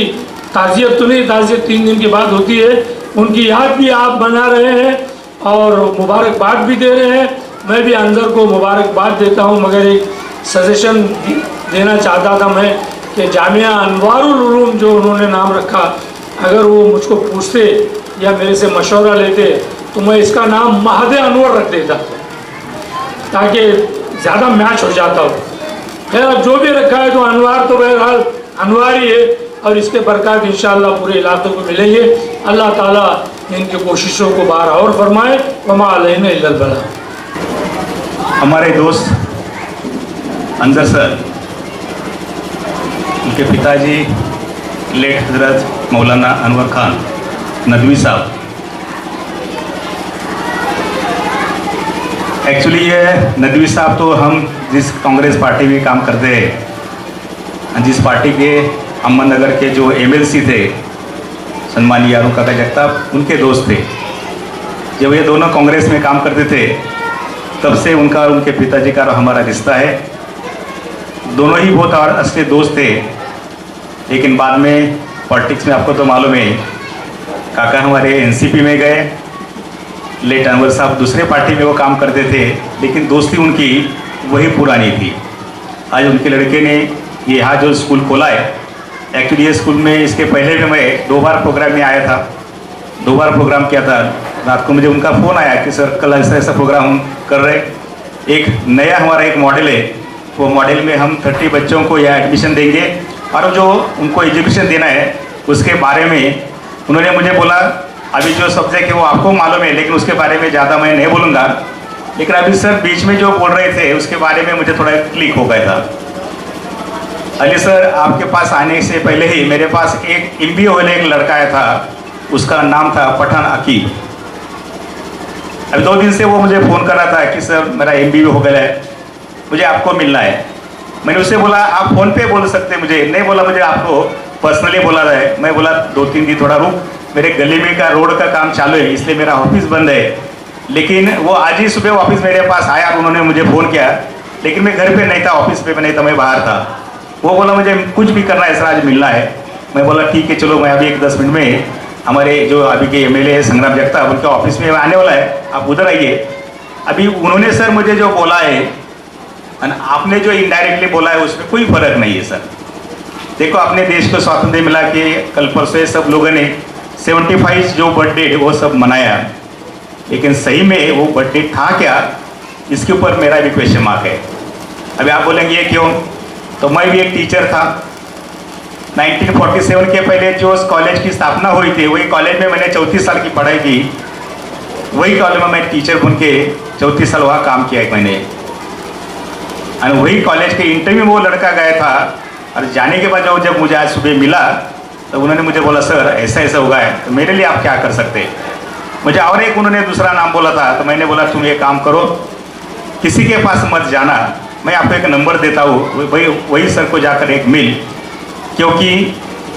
ताज़ियत तो नहीं, ताज़ियत 3 दिन के बाद होती है, उनकी याद भी आप बना रहे हैं और मुबारकबाद भी दे रहे हैं। मैं भी अंजर को मुबारकबाद देता हूँ, मगर एक सजेशन देना चाहता था मैं कि जामिया अनवारुल उलूम जो उन्होंने नाम रखा, अगर वो मुझको पूछते या मेरे से मशवरा लेते तो मैं इसका नाम महद अनवर रख देता ताकि ज़्यादा मैच हो जाता हो। खैर, अब जो भी रखा है तो अनवार तो बहरहाल अनवार ही है और इसके बरकत इंशाअल्लाह पूरे इलाके को मिलेंगे। अल्लाह ताला इनकी कोशिशों को बार और फरमाए। वमा अलैना इल्लल बलाग। हमारे दोस्त अंजर सर, उनके पिताजी लेट हजरत मौलाना अनवर खान नदवी साहब, एक्चुअली ये नदवी साहब तो हम जिस कांग्रेस पार्टी में काम करते हैं, जिस पार्टी के अहमदनगर के जो एमएलसी थे सन्मानी यारू काका जगताप, उनके दोस्त थे। जब ये दोनों कांग्रेस में काम करते थे तब से उनका और उनके पिताजी का हमारा रिश्ता है। दोनों ही बहुत अच्छे दोस्त थे, लेकिन बाद में पॉलिटिक्स में आपको तो मालूम है, काका हमारे एनसीपी में गए, लेट अनवर साहब दूसरे पार्टी में वो काम करते थे, लेकिन दोस्ती उनकी वही पुरानी थी। आज उनके लड़के ने ये यहाँ जो स्कूल खोला है, एक्चुअली ये स्कूल में इसके पहले भी मैं 2 बार प्रोग्राम में आया था, 2 बार प्रोग्राम किया था। रात को मुझे उनका फ़ोन आया कि सर कल ऐसा ऐसा प्रोग्राम हम कर रहे, एक नया हमारा एक मॉडल है, वो मॉडल में हम 30 बच्चों को यहाँ एडमिशन देंगे और जो उनको एजुकेशन देना है उसके बारे में उन्होंने मुझे बोला, अभी जो सब्जेक्ट है वो आपको मालूम है, लेकिन उसके बारे में ज़्यादा मैं नहीं बोलूँगा, लेकिन अभी सर बीच में जो बोल रहे थे उसके बारे में मुझे थोड़ा क्लिक हो गया था। अली सर, आपके पास आने से पहले ही मेरे पास एक MBA वाले एक लड़का आया था, उसका नाम था पठान अकीब। अभी 2 दिन से वो मुझे फ़ोन कर रहा था कि सर मेरा MBA हो गया है, मुझे आपको मिलना है। मैंने उससे बोला आप फ़ोन पे बोल सकते, मुझे नहीं बोला, मुझे आपको पर्सनली बोला है। मैं बोला 2-3 दिन थोड़ा रुक, मेरे गली में का रोड का काम चालू है इसलिए मेरा ऑफिस बंद है। लेकिन वो आज ही सुबह ऑफिस मेरे पास आया और उन्होंने मुझे फ़ोन किया, लेकिन मैं घर पे नहीं था, ऑफिस पे नहीं था, मैं बाहर था। वो बोला मुझे कुछ भी करना है सर, आज मिलना है। मैं बोला ठीक है चलो, मैं अभी 1-10 मिनट में हमारे जो अभी के MLA है संग्राम जगताप, उनके ऑफिस में आने वाला है, आप उधर आइए। अभी उन्होंने सर मुझे जो बोला है और आपने जो इनडायरेक्टली बोला है उसमें कोई फ़र्क नहीं है सर। देखो अपने देश को स्वातंत्र्य मिला के कल परसों सब लोगों ने 75 जो बर्थडे है वो सब मनाया, लेकिन सही में वो बर्थडे था क्या, इसके ऊपर मेरा भी क्वेश्चन मार्क है। अभी आप बोलेंगे ये क्यों, तो मैं भी एक टीचर था। 1947 के पहले जो कॉलेज की स्थापना हुई थी, वही कॉलेज में मैंने 34 साल की पढ़ाई की, वही कॉलेज में मैं टीचर बन के 34 साल वहाँ काम किया है मैंने। और वही कॉलेज के इंटरव्यू में वो लड़का गया था और जाने के बाद जब मुझे आज सुबह मिला तो उन्होंने मुझे बोला सर ऐसा ऐसा हुआ है, तो मेरे लिए आप क्या कर सकते हैं। मुझे और एक उन्होंने दूसरा नाम बोला था, तो मैंने बोला तुम ये काम करो, किसी के पास मत जाना, मैं आपको एक नंबर देता हूँ, वही सर को जाकर एक मिल, क्योंकि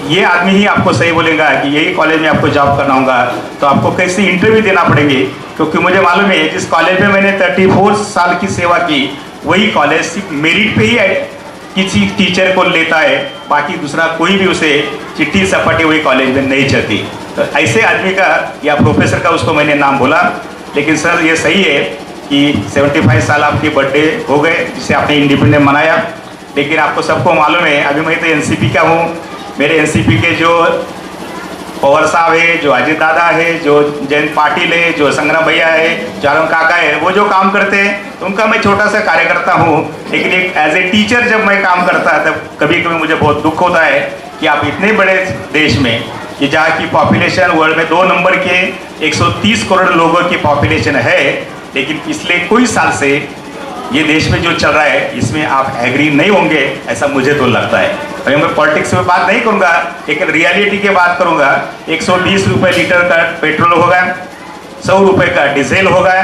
ये आदमी ही आपको सही बोलेगा कि यही कॉलेज में आपको जॉब करना होगा, तो आपको कैसे इंटरव्यू देना पड़ेंगे। क्योंकि मुझे मालूम है जिस कॉलेज में मैंने 34 साल की सेवा की, वही कॉलेज सिर्फ मेरिट पे ही किसी टीचर को लेता है, बाकी दूसरा कोई भी उसे चिट्ठी सपाटी वही कॉलेज में नहीं चलती। तो ऐसे आदमी का या प्रोफेसर का उसको मैंने नाम बोला। लेकिन सर ये सही है कि 75 साल आपके बर्थडे हो गए जिसे आपने इंडिपेंडेंस मनाया, लेकिन आपको सबको मालूम है अभी मैं तो एनसीपी का हूँ, मेरे एनसीपी के जो पवार साहब है, जो अजीत दादा है, जो जयंत पाटिल है, जो संग्राम भैया है, चारण काका है, वो जो काम करते हैं तो उनका मैं छोटा सा कार्यकर्ता हूँ। लेकिन एक एज ए टीचर जब मैं काम करता तब कभी कभी मुझे बहुत दुख होता है कि आप इतने बड़े देश में कि जहाँ की पॉपुलेशन वर्ल्ड में 2 नंबर के 130 करोड़ लोगों की पॉपुलेशन है, लेकिन पिछले कोई साल से ये देश में जो चल रहा है इसमें आप एग्री नहीं होंगे, ऐसा मुझे तो लगता है। अभी मैं पॉलिटिक्स में बात नहीं करूँगा, लेकिन रियलिटी की बात करूँगा। 120 रुपये लीटर का पेट्रोल होगा, 100 रुपये का डीजल होगा,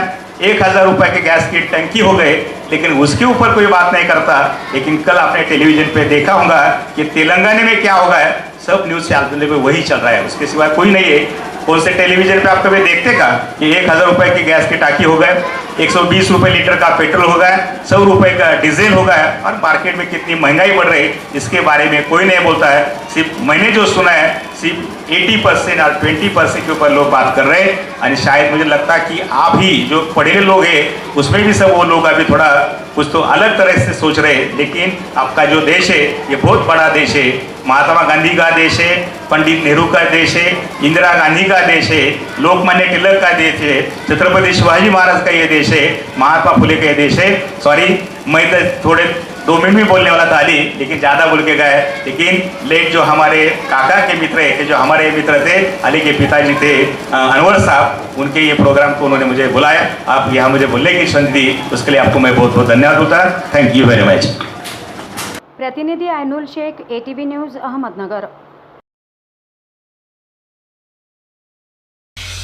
1000 रुपये के गैस की टंकी हो गए, लेकिन उसके ऊपर कोई बात नहीं करता। लेकिन कल आपने टेलीविजन पे देखा होगा कि तेलंगाना में क्या होगा, सब न्यूज़ चैनल पे वही चल रहा है, उसके सिवा कोई नहीं है। कौन से टेलीविजन पे आप कभी देखते का कि 1000 रुपये की गैस की टाकी हो गए, 120 रुपये लीटर का पेट्रोल हो गया, 100 रुपये का डीजल हो गया, और मार्केट में कितनी महंगाई बढ़ रही है इसके बारे में कोई नहीं बोलता है। सिर्फ मैंने जो सुना है सिर्फ 80% और 20% के ऊपर लोग बात कर रहे हैं। और शायद मुझे लगता है कि आप ही जो पढ़े लोग हैं उसमें भी सब वो लोग अभी थोड़ा कुछ तो अलग तरह से सोच रहे हैं। लेकिन आपका जो देश है ये बहुत बड़ा देश है, महात्मा गांधी का देश है, पंडित नेहरू का देश है, इंदिरा गांधी का देश है, लोकमान्य तिलक का देश है, छत्रपति शिवाजी महाराज का ये देश है, महात्मा फुले का ये देश है। सॉरी मैं तो थोड़े 2 मिनट में बोलने वाला था अली, लेकिन ज़्यादा बोल के गए। लेकिन लेट जो हमारे काका के मित्र है, जो हमारे मित्र थे, अली के पिताजी थे अनवर साहब, उनके ये प्रोग्राम को उन्होंने मुझे बुलाया, आप यहाँ मुझे बोलने की संधि दी, उसके लिए आपको मैं बहुत बहुत धन्यवाद देता। Thank you very much. प्रतिनिधी Ainul Shaikh, ATV news, Ahmednagar.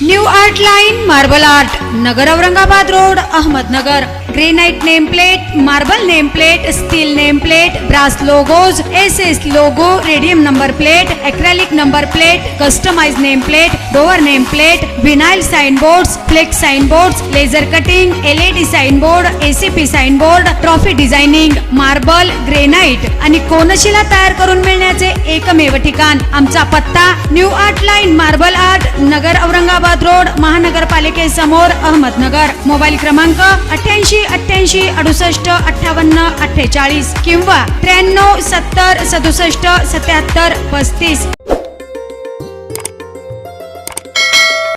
New art line marble art, Nagar Aurangabad road, Ahmednagar. Granite name plate, marble name plate, steel name plate, brass logos, SS logo, radium number plate, acrylic number plate, customise name plate, door name plate, vinyl sign boards, flex sign boards, laser cutting, LED sign board, ACP sign board, trophy designing, marble, granite आणि कोनशिला तयार करून मिळण्याचे एकमेव ठिकाण। आमचा पत्ता new art line marble art, Nagar Aurangabad road, महानगरपालिकेसमोर, अहमदनगर। मोबाईल क्रमांक 88 88 68 58 48 किंवा 93 70 67 77 35।